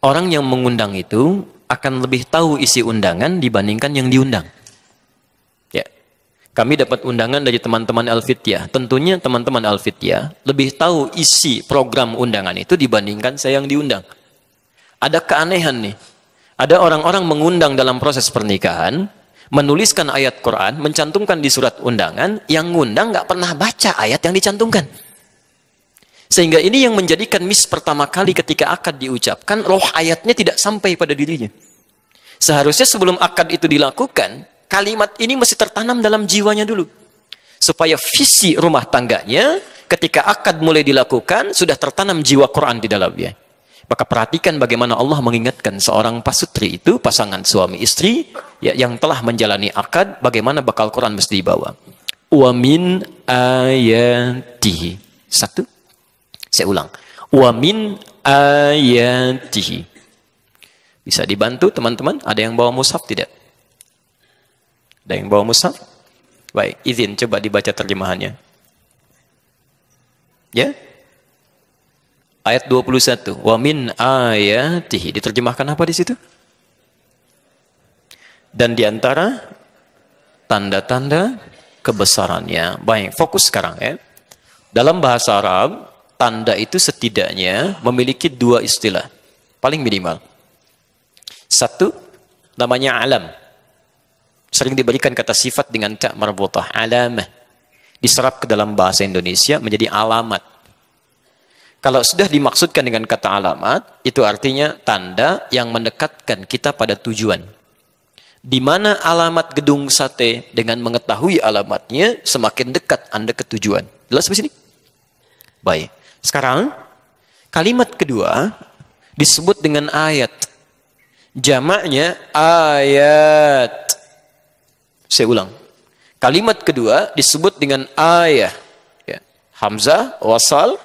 orang yang mengundang itu akan lebih tahu isi undangan dibandingkan yang diundang. Ya, kami dapat undangan dari teman-teman Al-Fityah. Tentunya teman-teman Al-Fityah lebih tahu isi program undangan itu dibandingkan saya yang diundang. Ada keanehan nih. Ada orang-orang mengundang dalam proses pernikahan, menuliskan ayat Quran, mencantumkan di surat undangan, yang ngundang nggak pernah baca ayat yang dicantumkan. Sehingga ini yang menjadikan miss pertama kali ketika akad diucapkan, roh ayatnya tidak sampai pada dirinya. Seharusnya sebelum akad itu dilakukan, kalimat ini mesti tertanam dalam jiwanya dulu. Supaya visi rumah tangganya, ketika akad mulai dilakukan, sudah tertanam jiwa Quran di dalamnya. Maka perhatikan bagaimana Allah mengingatkan seorang pasutri itu, pasangan suami istri, ya, yang telah menjalani akad, bagaimana bakal Quran mesti dibawa. Wa min ayatihi. Satu. Saya ulang. Wa min ayatihi. Bisa dibantu teman-teman? Ada yang bawa mushaf tidak? Ada yang bawa mushaf? Baik, izin coba dibaca terjemahannya. Ya? Ayat 21. Wa min ayatihi. Diterjemahkan apa di situ? Dan di antara tanda-tanda kebesarannya. Baik, fokus sekarang ya. Dalam bahasa Arab, tanda itu setidaknya memiliki dua istilah. Paling minimal. Satu, namanya alam. Sering diberikan kata sifat dengan ta' marbutah. Alamah. Diserap ke dalam bahasa Indonesia menjadi alamat. Kalau sudah dimaksudkan dengan kata alamat, itu artinya tanda yang mendekatkan kita pada tujuan. Di mana alamat gedung sate, dengan mengetahui alamatnya, semakin dekat Anda ke tujuan. Jelas di sini? Baik. Sekarang, kalimat kedua disebut dengan ayat. Jamaknya ayat. Saya ulang. Kalimat kedua disebut dengan ayat. Ya. Hamzah, wasal,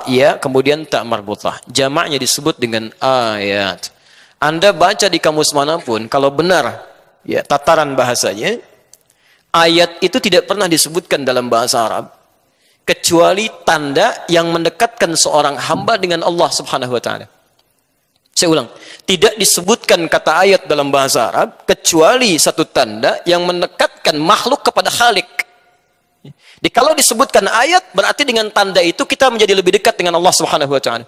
ya, kemudian tak marbutah. Jamaknya disebut dengan ayat. Anda baca di kamus manapun, kalau benar ya tataran bahasanya, ayat itu tidak pernah disebutkan dalam bahasa Arab kecuali tanda yang mendekatkan seorang hamba dengan Allah Subhanahu wa taala. Saya ulang, tidak disebutkan kata ayat dalam bahasa Arab kecuali satu tanda yang mendekatkan makhluk kepada Khalik. Jadi kalau disebutkan ayat, berarti dengan tanda itu kita menjadi lebih dekat dengan Allah Subhanahu wa taala.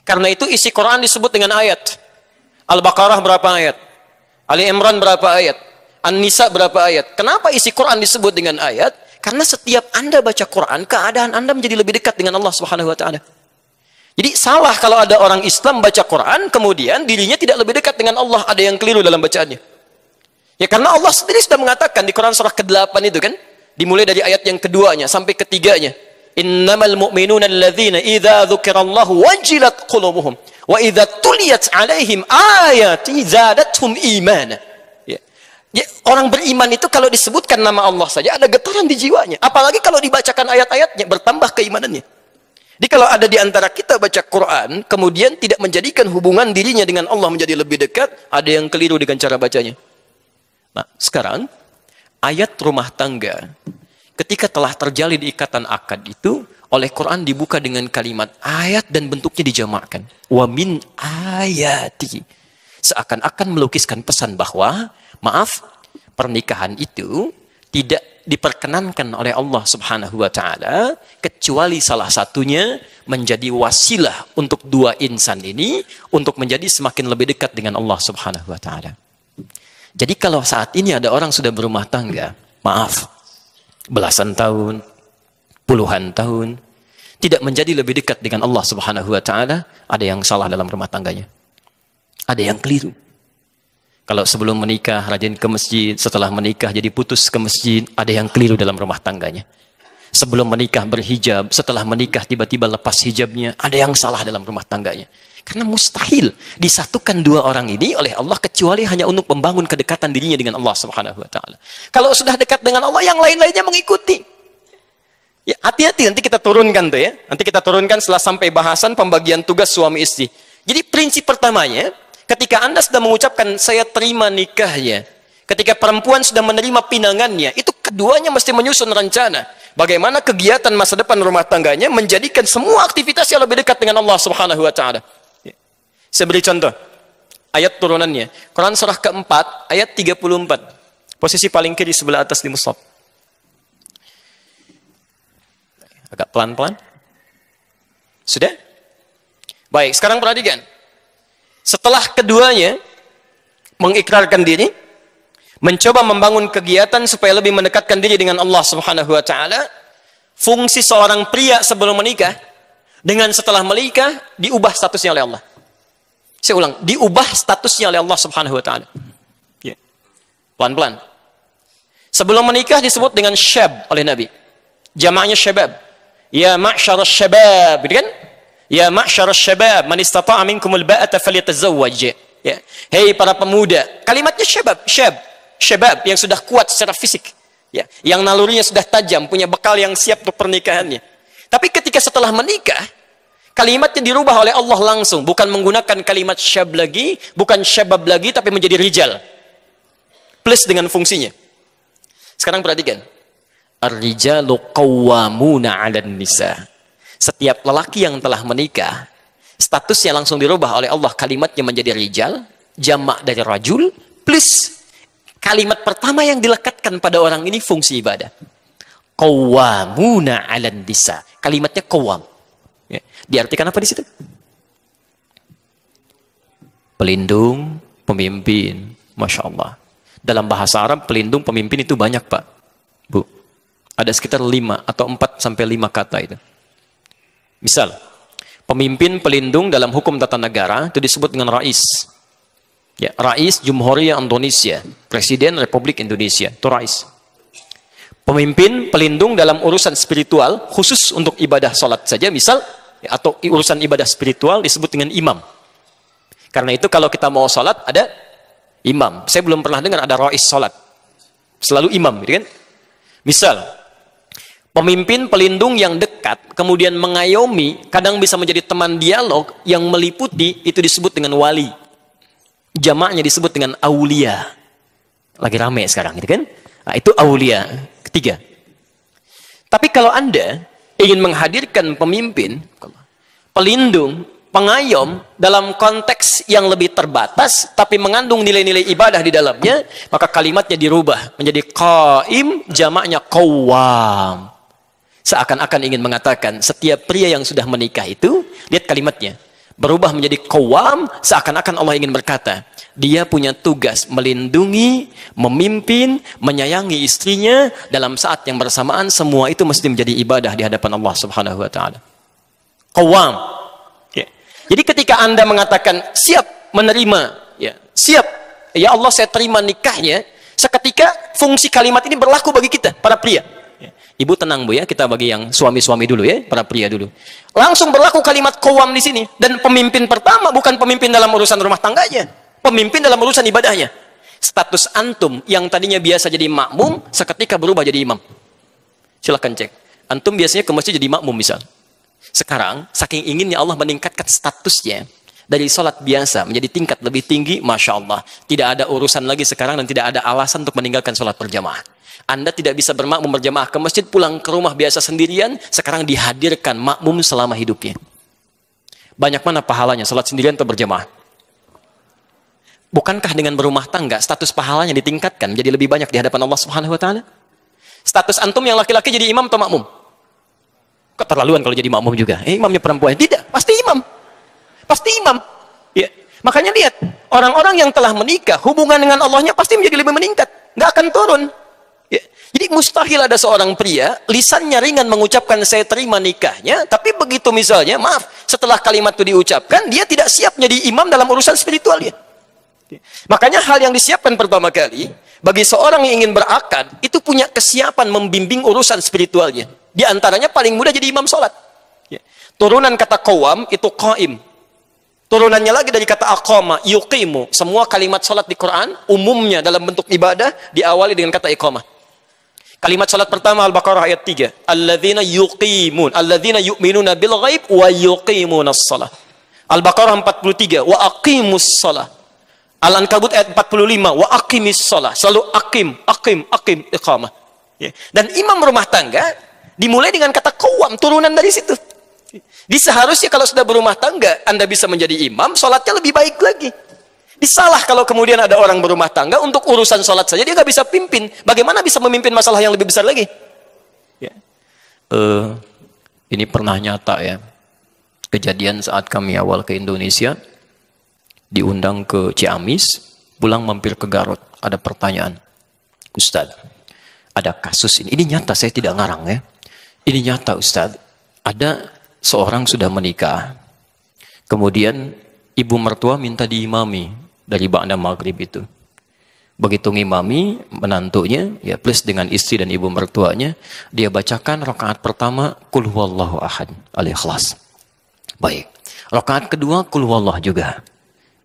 Karena itu isi Quran disebut dengan ayat. Al-Baqarah berapa ayat? Ali Imran berapa ayat? An-Nisa berapa ayat? Kenapa isi Quran disebut dengan ayat? Karena setiap Anda baca Quran, keadaan Anda menjadi lebih dekat dengan Allah Subhanahu wa taala. Jadi salah kalau ada orang Islam baca Quran, kemudian dirinya tidak lebih dekat dengan Allah, ada yang keliru dalam bacaannya. Ya karena Allah sendiri sudah mengatakan di Quran surah ke-8 itu kan, dimulai dari ayat yang keduanya sampai ketiganya. Innamal mu'minuna alladzina idza dzukirallahu wajilat qulubuhum wa idza tuliyat 'alaihim ayati zadatuhum imana. Ya, orang beriman itu kalau disebutkan nama Allah saja ada getaran di jiwanya. Apalagi kalau dibacakan ayat-ayatnya, bertambah keimanannya. Jadi kalau ada di antara kita baca Quran, kemudian tidak menjadikan hubungan dirinya dengan Allah menjadi lebih dekat, ada yang keliru dengan cara bacanya. Nah, sekarang, ayat rumah tangga, ketika telah terjalin ikatan akad itu, oleh Quran dibuka dengan kalimat ayat dan bentuknya dijamakkan. Wa min ayati. Seakan-akan melukiskan pesan bahwa, maaf, pernikahan itu tidak diperkenankan oleh Allah Subhanahu wa taala kecuali salah satunya menjadi wasilah untuk dua insan ini untuk menjadi semakin lebih dekat dengan Allah Subhanahu wa taala. Jadi kalau saat ini ada orang sudah berumah tangga, maaf, belasan tahun, puluhan tahun, tidak menjadi lebih dekat dengan Allah Subhanahu wa taala, ada yang salah dalam rumah tangganya. Ada yang keliru. Kalau sebelum menikah rajin ke masjid, setelah menikah jadi putus ke masjid, ada yang keliru dalam rumah tangganya. Sebelum menikah berhijab, setelah menikah tiba-tiba lepas hijabnya, ada yang salah dalam rumah tangganya. Karena mustahil disatukan dua orang ini oleh Allah kecuali hanya untuk membangun kedekatan dirinya dengan Allah Subhanahu wa taala. Kalau sudah dekat dengan Allah, yang lain-lainnya mengikuti. Ya, hati-hati nanti kita turunkan tuh ya. Nanti kita turunkan setelah sampai bahasan pembagian tugas suami istri. Jadi prinsip pertamanya, ketika Anda sudah mengucapkan saya terima nikahnya, ketika perempuan sudah menerima pinangannya, itu keduanya mesti menyusun rencana bagaimana kegiatan masa depan rumah tangganya menjadikan semua aktivitas yang lebih dekat dengan Allah Subhanahu wa taala. Saya beri contoh ayat turunannya. Quran surah keempat ayat 34. Posisi paling kiri sebelah atas di mushaf. Agak pelan-pelan. Sudah? Baik, sekarang perhatikan. Setelah keduanya mengikrarkan diri, mencoba membangun kegiatan supaya lebih mendekatkan diri dengan Allah Subhanahu wa taala, fungsi seorang pria sebelum menikah dengan setelah menikah diubah statusnya oleh Allah. Saya ulang, diubah statusnya oleh Allah Subhanahu wa taala. Ya. Pelan-pelan. Sebelum menikah disebut dengan syab oleh Nabi. Jamaknya syabab. Ya ma'syarasy syabab, gitu kan? Ya ma'syarasy syabab, man istata'a minkumul ba'ata falyatazawwaj. Ya. Hei para pemuda, kalimatnya syabab yang sudah kuat secara fisik. Ya, yang nalurinya sudah tajam, punya bekal yang siap untuk pernikahannya. Tapi ketika setelah menikah, kalimatnya dirubah oleh Allah langsung, bukan menggunakan kalimat syab lagi, bukan syabab lagi, tapi menjadi rijal. Plus dengan fungsinya. Sekarang perhatikan. Ar-rijalu qawwamuna 'alan nisa. Setiap lelaki yang telah menikah, statusnya langsung dirubah oleh Allah, kalimatnya menjadi rijal, jamak dari rajul, plus kalimat pertama yang dilekatkan pada orang ini fungsi ibadah. Qawwamuna 'alan nisa. Kalimatnya qawwam. Ya. Diartikan apa di situ? Pelindung, pemimpin. Masya Allah. Dalam bahasa Arab, pelindung, pemimpin itu banyak, Pak. Bu. Ada sekitar 5 atau 4 sampai 5 kata itu. Misal, pemimpin pelindung dalam hukum tata negara itu disebut dengan rais. Ya, Rais Jumhuriyah Indonesia, Presiden Republik Indonesia, itu rais. Pemimpin pelindung dalam urusan spiritual, khusus untuk ibadah salat saja, misal, ya, atau urusan ibadah spiritual disebut dengan imam. Karena itu kalau kita mau salat ada imam. Saya belum pernah dengar ada rais salat. Selalu imam, gitu kan? Misal, pemimpin pelindung yang dekat, kemudian mengayomi, kadang bisa menjadi teman dialog yang meliputi, itu disebut dengan wali. Jamaknya disebut dengan aulia. Lagi rame sekarang, gitu kan? Nah, itu aulia. Ketiga. Tapi kalau Anda ingin menghadirkan pemimpin, pelindung pengayom dalam konteks yang lebih terbatas tapi mengandung nilai-nilai ibadah di dalamnya, maka kalimatnya dirubah menjadi qaim, jamaknya qawwam. Seakan-akan ingin mengatakan setiap pria yang sudah menikah itu, lihat kalimatnya, berubah menjadi qawwam, seakan-akan Allah ingin berkata, dia punya tugas melindungi, memimpin, menyayangi istrinya dalam saat yang bersamaan. Semua itu mesti menjadi ibadah di hadapan Allah Subhanahu wa taala. Qawwam. Ya. Jadi ketika Anda mengatakan siap menerima, ya, siap, ya Allah saya terima nikahnya, seketika fungsi kalimat ini berlaku bagi kita para pria. Ya. Ibu tenang Bu ya, kita bagi yang suami-suami dulu ya, para pria dulu. Langsung berlaku kalimat qawwam di sini, dan pemimpin pertama bukan pemimpin dalam urusan rumah tangganya. Pemimpin dalam urusan ibadahnya. Status antum yang tadinya biasa jadi makmum, seketika berubah jadi imam. Silahkan cek. Antum biasanya ke masjid jadi makmum misal. Sekarang, saking inginnya Allah meningkatkan statusnya dari sholat biasa menjadi tingkat lebih tinggi, Masya Allah. Tidak ada urusan lagi sekarang dan tidak ada alasan untuk meninggalkan sholat berjamaah. Anda tidak bisa bermakmum berjamaah ke masjid, pulang ke rumah biasa sendirian, sekarang dihadirkan makmum selama hidupnya. Banyak mana pahalanya sholat sendirian atau berjamaah? Bukankah dengan berumah tangga status pahalanya ditingkatkan jadi lebih banyak di hadapan Allah Subhanahu wa taala? Status antum yang laki-laki jadi imam atau makmum? Keterlaluan kalau jadi makmum juga. Imamnya perempuan. Tidak, pasti imam. Pasti imam. Ya. Makanya lihat, orang-orang yang telah menikah, hubungan dengan Allahnya pasti menjadi lebih meningkat, nggak akan turun. Ya. Jadi mustahil ada seorang pria lisannya ringan mengucapkan saya terima nikahnya, tapi begitu misalnya, maaf, setelah kalimat itu diucapkan, dia tidak siap menjadi imam dalam urusan spiritualnya. Makanya hal yang disiapkan pertama kali bagi seorang yang ingin berakad itu punya kesiapan membimbing urusan spiritualnya. Di antaranya paling mudah jadi imam sholat. Turunan kata qawam itu qaim. Turunannya lagi dari kata aqama, yuqimu. Semua kalimat sholat di Quran umumnya dalam bentuk ibadah diawali dengan kata iqamah. Kalimat sholat pertama Al-Baqarah ayat 3. Alladzina yuqimun, alladzina yu'minuna bil ghaib wa yuqimunas shalah. Al-Baqarah 43, wa aqimus shalah. Al-Ankabut ayat 45, wa aqimis shalah. Selalu aqim, iqamah. Ya. Dan imam rumah tangga dimulai dengan kata qawam, turunan dari situ. Seharusnya kalau sudah berumah tangga, Anda bisa menjadi imam, sholatnya lebih baik lagi. Disalah kalau kemudian ada orang berumah tangga, untuk urusan sholat saja dia nggak bisa pimpin. Bagaimana bisa memimpin masalah yang lebih besar lagi? Ya. Ini pernah nyata ya. Kejadian saat kami awal ke Indonesia, diundang ke Ciamis, pulang mampir ke Garut. Ada pertanyaan, Ustadz, ada kasus ini nyata, saya tidak ngarang ya. Ini nyata Ustadz, ada seorang sudah menikah, kemudian ibu mertua minta diimami dari ba'da maghrib itu. Begitu ngimami menantunya, ya plus dengan istri dan ibu mertuanya, dia bacakan rakaat pertama Qul huwallahu ahad, Al-Ikhlas. Baik. Rakaat kedua Qul huwallah juga.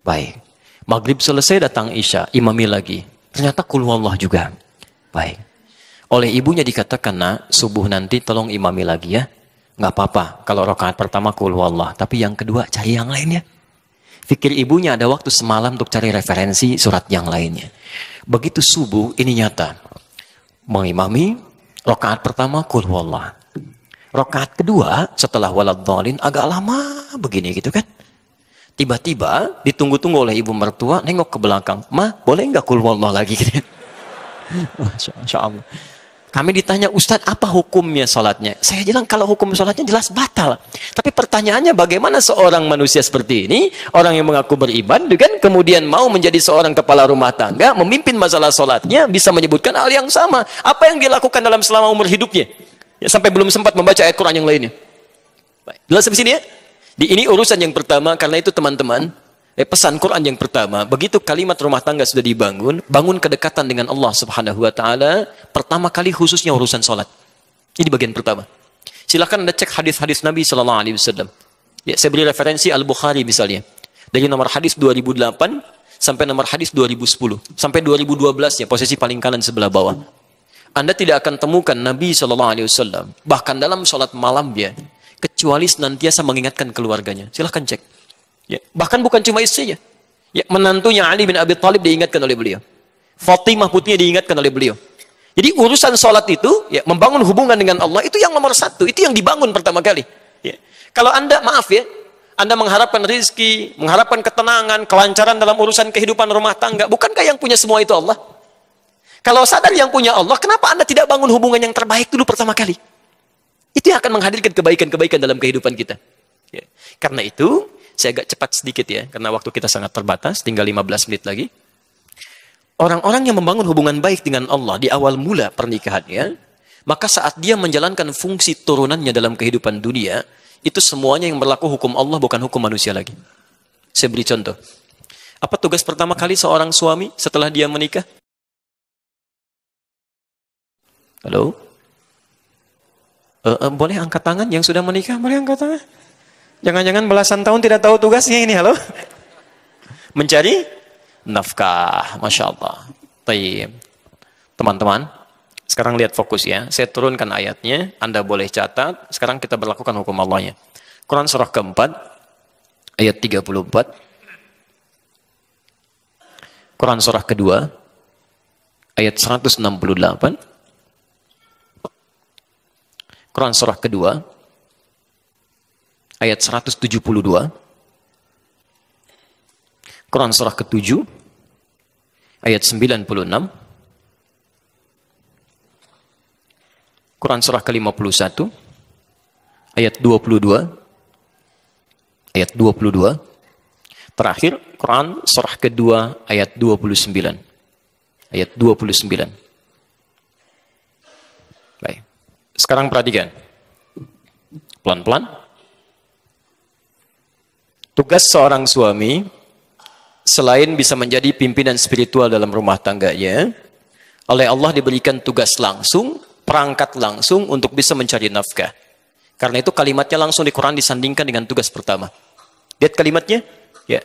Baik. Maghrib selesai, datang Isya, imami lagi. Ternyata Qul huwallah juga. Baik. Oleh ibunya dikatakan, nak, subuh nanti tolong imami lagi ya. Nggak apa-apa kalau rakaat pertama Qul huwallah, tapi yang kedua cari yang lainnya. Fikir ibunya ada waktu semalam untuk cari referensi surat yang lainnya. Begitu subuh, ini nyata. Mengimami, rakaat pertama Qul huwallah. Rakaat kedua setelah waladhdallin agak lama begini gitu kan. Tiba-tiba ditunggu-tunggu oleh ibu mertua, nengok ke belakang, "Ma, boleh nggak Qul huwallah lagi?" Gitu. Masya Allah. Kami ditanya, "Ustadz, apa hukumnya sholatnya?" Saya bilang, kalau hukum sholatnya jelas batal. Tapi pertanyaannya, bagaimana seorang manusia seperti ini, orang yang mengaku beriman, kan, kemudian mau menjadi seorang kepala rumah tangga, memimpin masalah sholatnya, bisa menyebutkan hal yang sama. Apa yang dia lakukan dalam selama umur hidupnya? Ya, sampai belum sempat membaca ayat Quran yang lainnya. Baik. Jelas sampai sini ya? Ini urusan yang pertama, karena itu teman-teman, pesan Quran yang pertama, begitu kalimat rumah tangga sudah dibangun, bangun kedekatan dengan Allah Subhanahu wa taala, pertama kali khususnya urusan salat. Ini bagian pertama. Silakan Anda cek hadis-hadis Nabi sallallahu alaihi wasallam. Ya, saya beri referensi Al-Bukhari misalnya. Dari nomor hadis 2008 sampai nomor hadis 2010, sampai 2012 ya, posisi paling kanan sebelah bawah. Anda tidak akan temukan Nabi sallallahu alaihi wasallam bahkan dalam salat malam dia kecuali senantiasa mengingatkan keluarganya. Silahkan cek. Ya, bahkan bukan cuma istrinya. Ya, menantunya Ali bin Abi Thalib diingatkan oleh beliau. Fatimah putrinya diingatkan oleh beliau. Jadi urusan sholat itu, ya, membangun hubungan dengan Allah itu yang nomor satu. Itu yang dibangun pertama kali. Ya. Kalau Anda, maaf ya, Anda mengharapkan rizki, mengharapkan ketenangan, kelancaran dalam urusan kehidupan rumah tangga. Bukankah yang punya semua itu Allah? Kalau sadar yang punya Allah, kenapa Anda tidak bangun hubungan yang terbaik dulu pertama kali? Itu yang akan menghadirkan kebaikan-kebaikan dalam kehidupan kita. Ya. Karena itu, saya agak cepat sedikit ya, karena waktu kita sangat terbatas, tinggal 15 menit lagi. Orang-orang yang membangun hubungan baik dengan Allah di awal mula pernikahannya, maka saat dia menjalankan fungsi turunannya dalam kehidupan dunia, itu semuanya yang berlaku hukum Allah, bukan hukum manusia lagi. Saya beri contoh. Apa tugas pertama kali seorang suami setelah dia menikah? Halo? Boleh angkat tangan yang sudah menikah? Boleh angkat tangan? Jangan-jangan belasan tahun tidak tahu tugasnya ini, halo? Mencari nafkah, Masya Allah. Baik. Teman-teman, sekarang lihat fokus ya. Saya turunkan ayatnya, Anda boleh catat. Sekarang kita berlakukan hukum Allahnya. Quran surah keempat, ayat 34. Quran surah kedua, ayat 168. Quran surah kedua, ayat 172. Quran surah ke-7, ayat 96. Quran surah ke-51, ayat 22. Ayat 22. Terakhir, Quran surah kedua, ayat 29. Ayat 29. Baik. Sekarang perhatikan. Pelan-pelan. Tugas seorang suami, selain bisa menjadi pimpinan spiritual dalam rumah tangganya, oleh Allah diberikan tugas langsung, perangkat langsung untuk bisa mencari nafkah. Karena itu kalimatnya langsung di Quran disandingkan dengan tugas pertama. Lihat kalimatnya. Ya.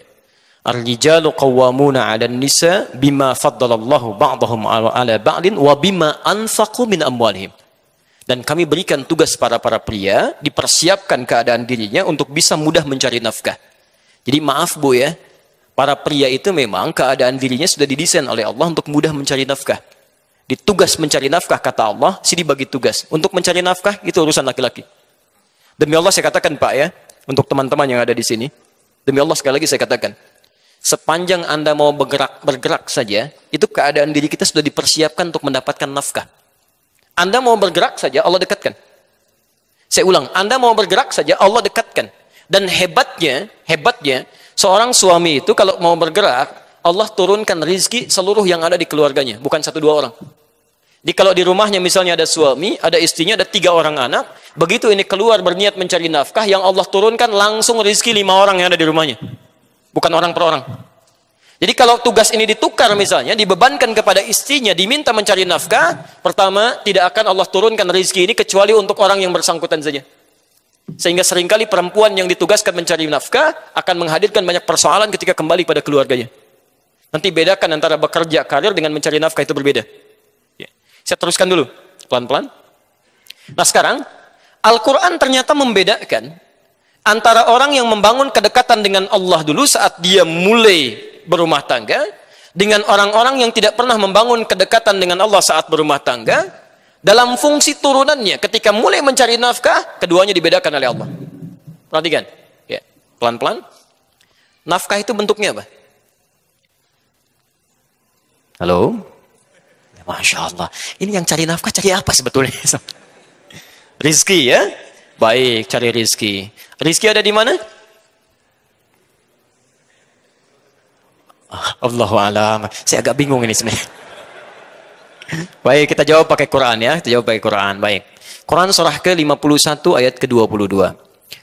Ar-rijalu qawwamuna 'alan nisa bima faddalallahu ba'dahum 'ala ba'din wa bima anfaqu min amwalihim. Dan kami berikan tugas para pria, dipersiapkan keadaan dirinya untuk bisa mudah mencari nafkah. Jadi maaf Bu ya, para pria itu memang keadaan dirinya sudah didesain oleh Allah untuk mudah mencari nafkah. Di tugas mencari nafkah kata Allah, sini bagi tugas. Untuk mencari nafkah itu urusan laki-laki. Demi Allah saya katakan Pak ya, untuk teman-teman yang ada di sini, demi Allah sekali lagi saya katakan, sepanjang Anda mau bergerak saja, itu keadaan diri kita sudah dipersiapkan untuk mendapatkan nafkah. Anda mau bergerak saja, Allah dekatkan. Saya ulang, Anda mau bergerak saja, Allah dekatkan. Dan hebatnya, seorang suami itu kalau mau bergerak, Allah turunkan rizki seluruh yang ada di keluarganya, bukan 1-2 orang. Jadi kalau di rumahnya misalnya ada suami, ada istrinya, ada 3 orang anak, begitu ini keluar berniat mencari nafkah, yang Allah turunkan langsung rizki 5 orang yang ada di rumahnya. Bukan orang per orang. Jadi kalau tugas ini ditukar misalnya, dibebankan kepada istrinya, diminta mencari nafkah, pertama, tidak akan Allah turunkan rizki ini kecuali untuk orang yang bersangkutan saja. Sehingga seringkali perempuan yang ditugaskan mencari nafkah akan menghadirkan banyak persoalan ketika kembali pada keluarganya. Nanti bedakan antara bekerja karir dengan mencari nafkah, itu berbeda. Ya. Saya teruskan dulu, pelan-pelan. Nah sekarang, Al-Quran ternyata membedakan antara orang yang membangun kedekatan dengan Allah dulu saat dia mulai berumah tangga, dengan orang-orang yang tidak pernah membangun kedekatan dengan Allah saat berumah tangga, dalam fungsi turunannya ketika mulai mencari nafkah, keduanya dibedakan oleh Allah. Perhatikan, ya, pelan-pelan. Nafkah itu bentuknya apa? Halo? Masya Allah. Ini yang cari nafkah cari apa sebetulnya? Rizki ya? Baik, cari rizki. Rizki ada di mana? Allahu a'lam. Saya agak bingung ini sebenarnya. Baik, kita jawab pakai Quran ya. Kita jawab pakai Quran. Baik. Quran surah ke-51 ayat ke-22.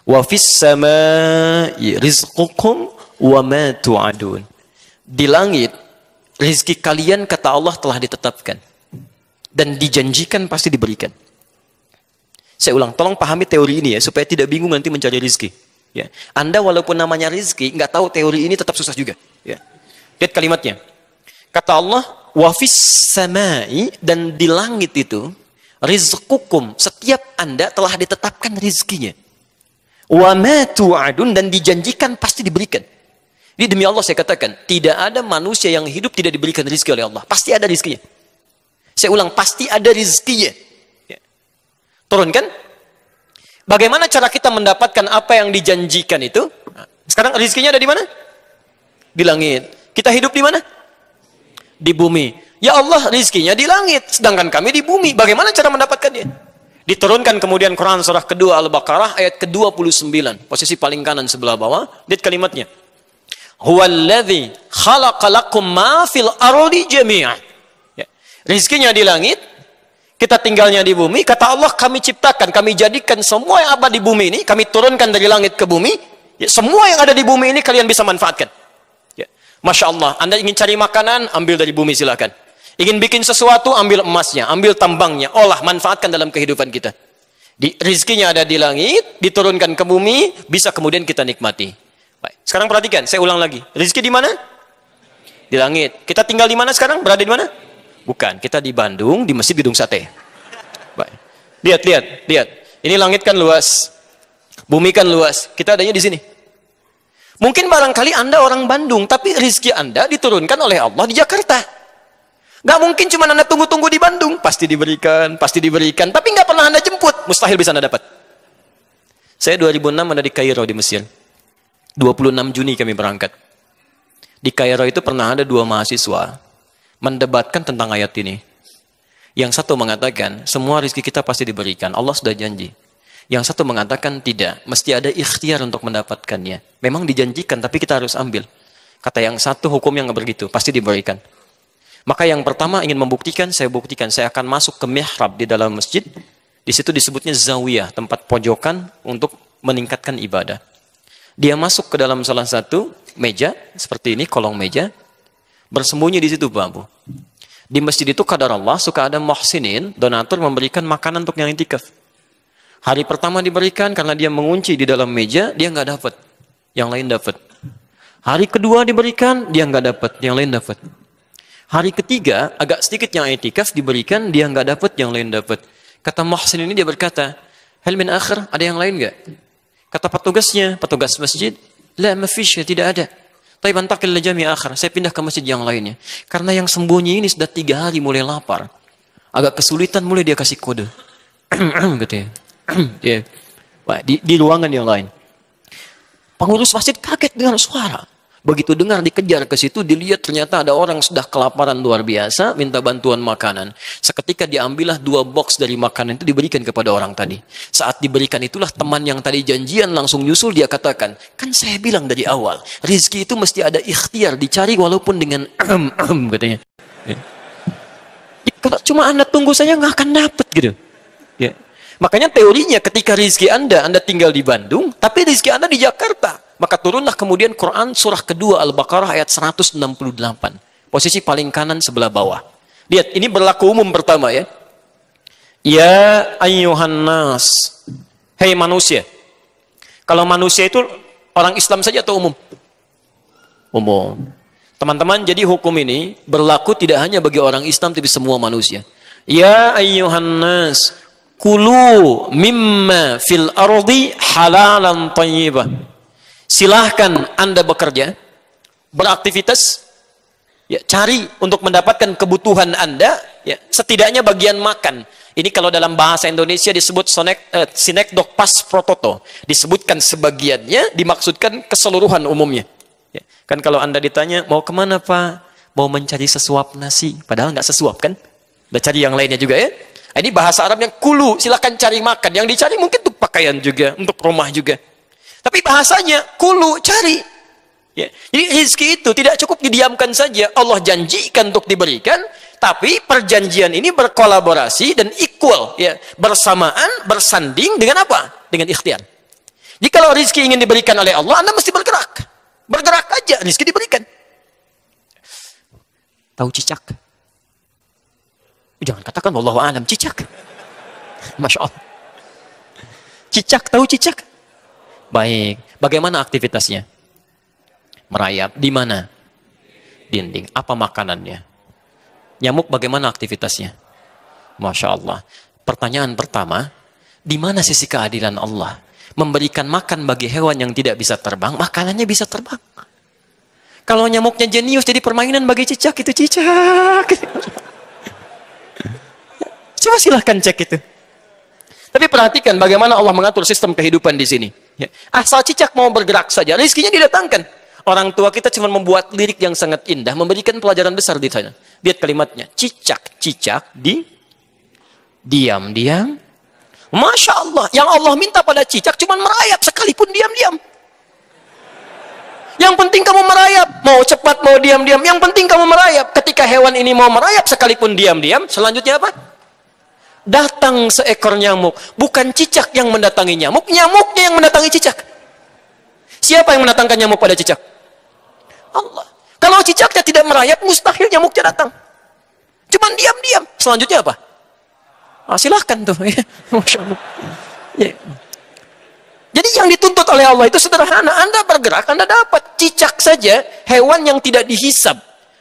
Wa fis samaa'i rizqukum wa ma tu'adun. Di langit rezeki kalian kata Allah telah ditetapkan dan dijanjikan pasti diberikan. Saya ulang, tolong pahami teori ini ya supaya tidak bingung nanti mencari rezeki. Ya. Anda walaupun namanya rezeki nggak tahu teori ini tetap susah juga. Ya. Lihat kalimatnya. Kata Allah, wa fis samai, dan di langit itu rizqukum, setiap Anda telah ditetapkan rezekinya. Wa ma tu'adun, dan dijanjikan pasti diberikan. Jadi demi Allah saya katakan, tidak ada manusia yang hidup tidak diberikan rezeki oleh Allah. Pasti ada rezekinya. Saya ulang, pasti ada rezekinya. Ya. Turunkan. Bagaimana cara kita mendapatkan apa yang dijanjikan itu? Sekarang rezekinya ada di mana? Di langit. Kita hidup di mana? Di bumi. Ya Allah, rezekinya di langit, sedangkan kami di bumi. Bagaimana cara mendapatkannya? Diturunkan kemudian Quran surah kedua Al-Baqarah ayat ke-29, posisi paling kanan sebelah bawah. Lihat kalimatnya. Huwallazi khalaqa lakum ma fil ardi jami'an. Ya. Rezekinya di langit, kita tinggalnya di bumi. Kata Allah, kami ciptakan, kami jadikan semua yang ada di bumi ini, kami turunkan dari langit ke bumi. Ya, semua yang ada di bumi ini kalian bisa manfaatkan. Ya. Masya Allah, Anda ingin cari makanan, ambil dari bumi silakan. Ingin bikin sesuatu, ambil emasnya, ambil tambangnya, olah, manfaatkan dalam kehidupan kita. Rezekinya ada di langit, diturunkan ke bumi, bisa kemudian kita nikmati. Baik. Sekarang perhatikan, saya ulang lagi. Rezeki di mana? Di langit. Kita tinggal di mana sekarang? Berada di mana? Bukan, kita di Bandung, di Masjid Gedung Sate. Baik. Lihat. Ini langit kan luas. Bumi kan luas. Kita adanya di sini. Mungkin barangkali Anda orang Bandung, tapi rezeki Anda diturunkan oleh Allah di Jakarta. Nggak mungkin cuma Anda tunggu-tunggu di Bandung. Pasti diberikan. Tapi nggak pernah Anda jemput. Mustahil bisa Anda dapat. Saya 2006 ada di Kairo di Mesir. 26 Juni kami berangkat. Di Kairo itu pernah ada 2 mahasiswa mendebatkan tentang ayat ini. Yang satu mengatakan, semua rezeki kita pasti diberikan. Allah sudah janji. Yang satu mengatakan tidak. Mesti ada ikhtiar untuk mendapatkannya. Memang dijanjikan, tapi kita harus ambil. Kata yang satu, hukumnya nggak begitu. Pasti diberikan. Maka yang pertama ingin membuktikan, saya buktikan. Saya akan masuk ke mihrab di dalam masjid. Di situ disebutnya zawiyah, tempat pojokan untuk meningkatkan ibadah. Dia masuk ke dalam salah satu meja, seperti ini, kolong meja. Bersembunyi di situ, Babu. Di masjid itu, kadar Allah, suka ada muhsinin, donatur memberikan makanan untuk yang intikaf. Hari pertama diberikan, karena dia mengunci di dalam meja, dia nggak dapat. Yang lain dapat. Hari kedua diberikan, dia nggak dapat. Yang lain dapat. Hari ketiga, agak sedikit yang itikaf diberikan, dia nggak dapat, yang lain dapat. Kata muhsin ini, dia berkata, hal min akhir, ada yang lain nggak? Kata petugasnya, petugas masjid, la mafish, tidak ada. Tapi bantakil jami akhir, saya pindah ke masjid yang lainnya. Karena yang sembunyi ini sudah 3 hari mulai lapar. Agak kesulitan, mulai dia kasih kode. Gitu ya. Wah, di ruangan yang lain. Pengurus masjid kaget dengan suara. Begitu dengar dikejar ke situ, dilihat ternyata ada orang sudah kelaparan luar biasa, minta bantuan makanan. Seketika diambillah 2 box dari makanan itu diberikan kepada orang tadi. Saat diberikan itulah teman yang tadi janjian langsung nyusul, dia katakan, kan saya bilang dari awal, rezeki itu mesti ada ikhtiar, dicari walaupun dengan katanya. Ya. Kalau cuma Anda tunggu saja nggak akan dapat gitu. Ya. Makanya teorinya ketika rezeki Anda tinggal di Bandung, tapi rezeki Anda di Jakarta. Maka turunlah kemudian Quran surah kedua Al-Baqarah ayat 168. Posisi paling kanan sebelah bawah. Lihat, ini berlaku umum pertama ya. Ya ayyuhan nas. Hei manusia. Kalau manusia itu orang Islam saja atau umum? Umum. Teman-teman, jadi hukum ini berlaku tidak hanya bagi orang Islam, tapi semua manusia. Ya ayyuhan nas. Kulu mimma fil ardi halalan tayyibah. Silahkan Anda bekerja, beraktivitas, ya, cari untuk mendapatkan kebutuhan Anda, ya, setidaknya bagian makan. Ini kalau dalam bahasa Indonesia disebut sinekdok pas prototo. Disebutkan sebagiannya, dimaksudkan keseluruhan umumnya. Ya, kan kalau Anda ditanya, mau kemana Pak? Mau mencari sesuap nasi. Padahal nggak sesuap kan? Udah cari yang lainnya juga ya. Ini bahasa Arabnya kulu, silahkan cari makan. Yang dicari mungkin untuk pakaian juga, untuk rumah juga. Tapi bahasanya, kulu, cari. Ya. Jadi rezeki itu tidak cukup didiamkan saja. Allah janjikan untuk diberikan, tapi perjanjian ini berkolaborasi dan equal. Ya. Bersamaan, bersanding dengan apa? Dengan ikhtiar. Jadi kalau rezeki ingin diberikan oleh Allah, Anda mesti bergerak. Bergerak aja, rezeki diberikan. Tahu cicak? Jangan katakan wallahu a'lam, cicak. Masya Allah. Cicak, tahu cicak? Baik, bagaimana aktivitasnya? Merayap, di mana? Dinding, apa makanannya? Nyamuk bagaimana aktivitasnya? Masya Allah. Pertanyaan pertama, di mana sisi keadilan Allah? Memberikan makan bagi hewan yang tidak bisa terbang, makanannya bisa terbang. Kalau nyamuknya jenius, jadi permainan bagi cicak, itu cicak. Coba silahkan cek itu. Tapi perhatikan bagaimana Allah mengatur sistem kehidupan di sini. Ya. Asal cicak mau bergerak saja, rezekinya didatangkan. Orang tua kita cuma membuat lirik yang sangat indah, memberikan pelajaran besar di sana. Lihat kalimatnya, cicak-cicak diam-diam. Masya Allah, yang Allah minta pada cicak cuma merayap sekalipun diam-diam. Yang penting kamu merayap, mau cepat mau diam-diam, yang penting kamu merayap. Ketika hewan ini mau merayap sekalipun diam-diam, selanjutnya apa? Datang seekor nyamuk. Bukan cicak yang mendatangi nyamuk, nyamuknya yang mendatangi cicak. Siapa yang mendatangkan nyamuk pada cicak? Allah. Kalau cicaknya tidak merayap, mustahil nyamuknya datang. Cuman diam-diam. Selanjutnya apa? Silahkan tuh. Masya Allah. Ya. Jadi yang dituntut oleh Allah itu sederhana. Anda bergerak, Anda dapat. Cicak saja, hewan yang tidak dihisab.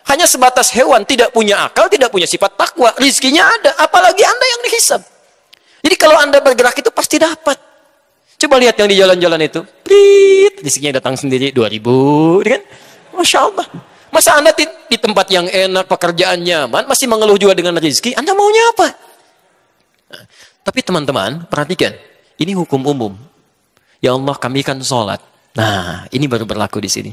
Hanya sebatas hewan, tidak punya akal, tidak punya sifat takwa. Rizkinya ada, apalagi Anda yang dihisab. Jadi kalau Anda bergerak itu pasti dapat. Coba lihat yang di jalan-jalan itu. Prit, rizkinya datang sendiri, 2000. Kan? Masya Allah. Masa Anda di tempat yang enak, pekerjaan nyaman, masih mengeluh juga dengan rizki, Anda maunya apa? Nah, tapi teman-teman, perhatikan. Ini hukum umum. Ya Allah, kami kan sholat. Nah, ini baru berlaku di sini.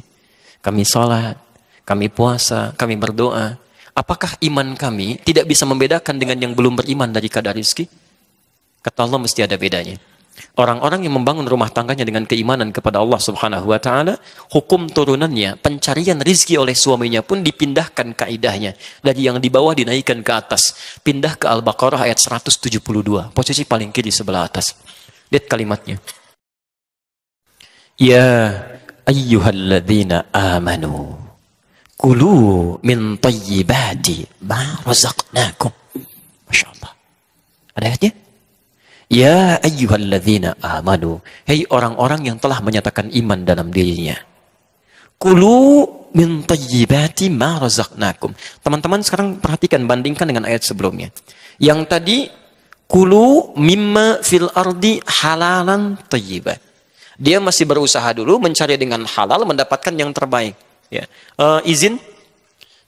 Kami sholat, kami puasa, kami berdoa. Apakah iman kami tidak bisa membedakan dengan yang belum beriman dari kadar rizki? Kata Allah, mesti ada bedanya. Orang-orang yang membangun rumah tangganya dengan keimanan kepada Allah Subhanahu wa Ta'ala, hukum turunannya, pencarian rizki oleh suaminya pun dipindahkan kaidahnya. Dari yang di bawah dinaikkan ke atas. Pindah ke Al-Baqarah ayat 172. Posisi paling kiri sebelah atas. Lihat kalimatnya. Ya ayyuhalladzina amanu kulu min tayyibati ma razaqnakum. Masya Allah. Ada ayatnya? Ya ayyuhalladzina amanu. Hei orang-orang yang telah menyatakan iman dalam dirinya. Kulu min tayyibati ma razaqnakum. Teman-teman sekarang perhatikan, bandingkan dengan ayat sebelumnya. Yang tadi, kulu mimma fil ardi halalan tayyiban. Dia masih berusaha dulu mencari dengan halal, mendapatkan yang terbaik. Ya. Izin,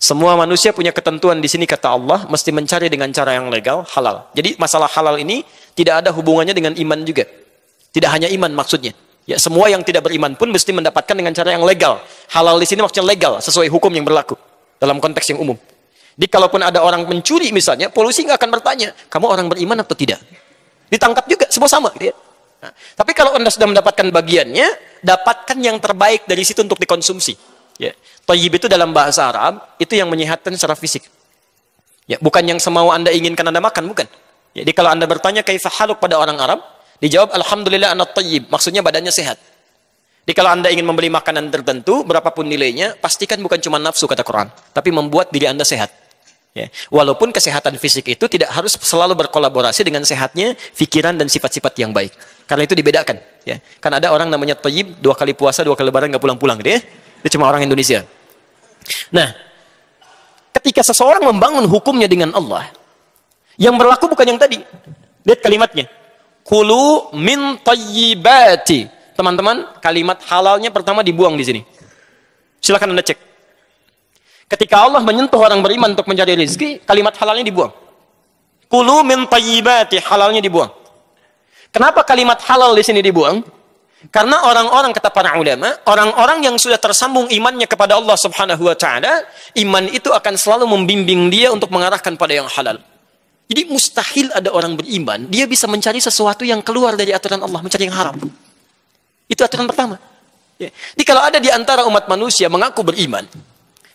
semua manusia punya ketentuan di sini kata Allah, mesti mencari dengan cara yang legal, halal. Jadi masalah halal ini tidak ada hubungannya dengan iman juga. Tidak hanya iman maksudnya. Ya, semua yang tidak beriman pun mesti mendapatkan dengan cara yang legal. Halal di sini maksudnya legal, sesuai hukum yang berlaku dalam konteks yang umum. Jadi kalaupun ada orang mencuri misalnya, polisi nggak akan bertanya, kamu orang beriman atau tidak? Ditangkap juga, semua sama. Gitu ya. Nah, tapi kalau Anda sudah mendapatkan bagiannya, dapatkan yang terbaik dari situ untuk dikonsumsi. Ya. Thayyib itu dalam bahasa Arab, itu yang menyehatkan secara fisik. Ya, bukan yang semau Anda inginkan Anda makan, bukan. Jadi kalau Anda bertanya kaifa haluk pada orang Arab, dijawab alhamdulillah ana thayyib, maksudnya badannya sehat. Jadi kalau Anda ingin membeli makanan tertentu, berapapun nilainya, pastikan bukan cuma nafsu kata Quran, tapi membuat diri Anda sehat. Ya. Walaupun kesehatan fisik itu tidak harus selalu berkolaborasi dengan sehatnya pikiran dan sifat-sifat yang baik. Karena itu dibedakan. Ya. Kan ada orang namanya thayyib, 2 kali puasa, 2 kali lebaran nggak pulang-pulang. Dia cuma orang Indonesia. Nah, ketika seseorang membangun hukumnya dengan Allah, yang berlaku bukan yang tadi. Lihat kalimatnya. Kulu min tayyibati. Teman-teman, kalimat halalnya pertama dibuang di sini. Silakan Anda cek. Ketika Allah menyentuh orang beriman untuk mencari rezeki, kalimat halalnya dibuang. Kulu min tayyibati, halalnya dibuang. Kenapa kalimat halal di sini dibuang? Karena orang-orang, kata para ulama, orang-orang yang sudah tersambung imannya kepada Allah Subhanahu wa Ta'ala, iman itu akan selalu membimbing dia untuk mengarahkan pada yang halal. Jadi mustahil ada orang beriman, dia bisa mencari sesuatu yang keluar dari aturan Allah, mencari yang haram. Itu aturan pertama. Ya. Jadi kalau ada di antara umat manusia mengaku beriman,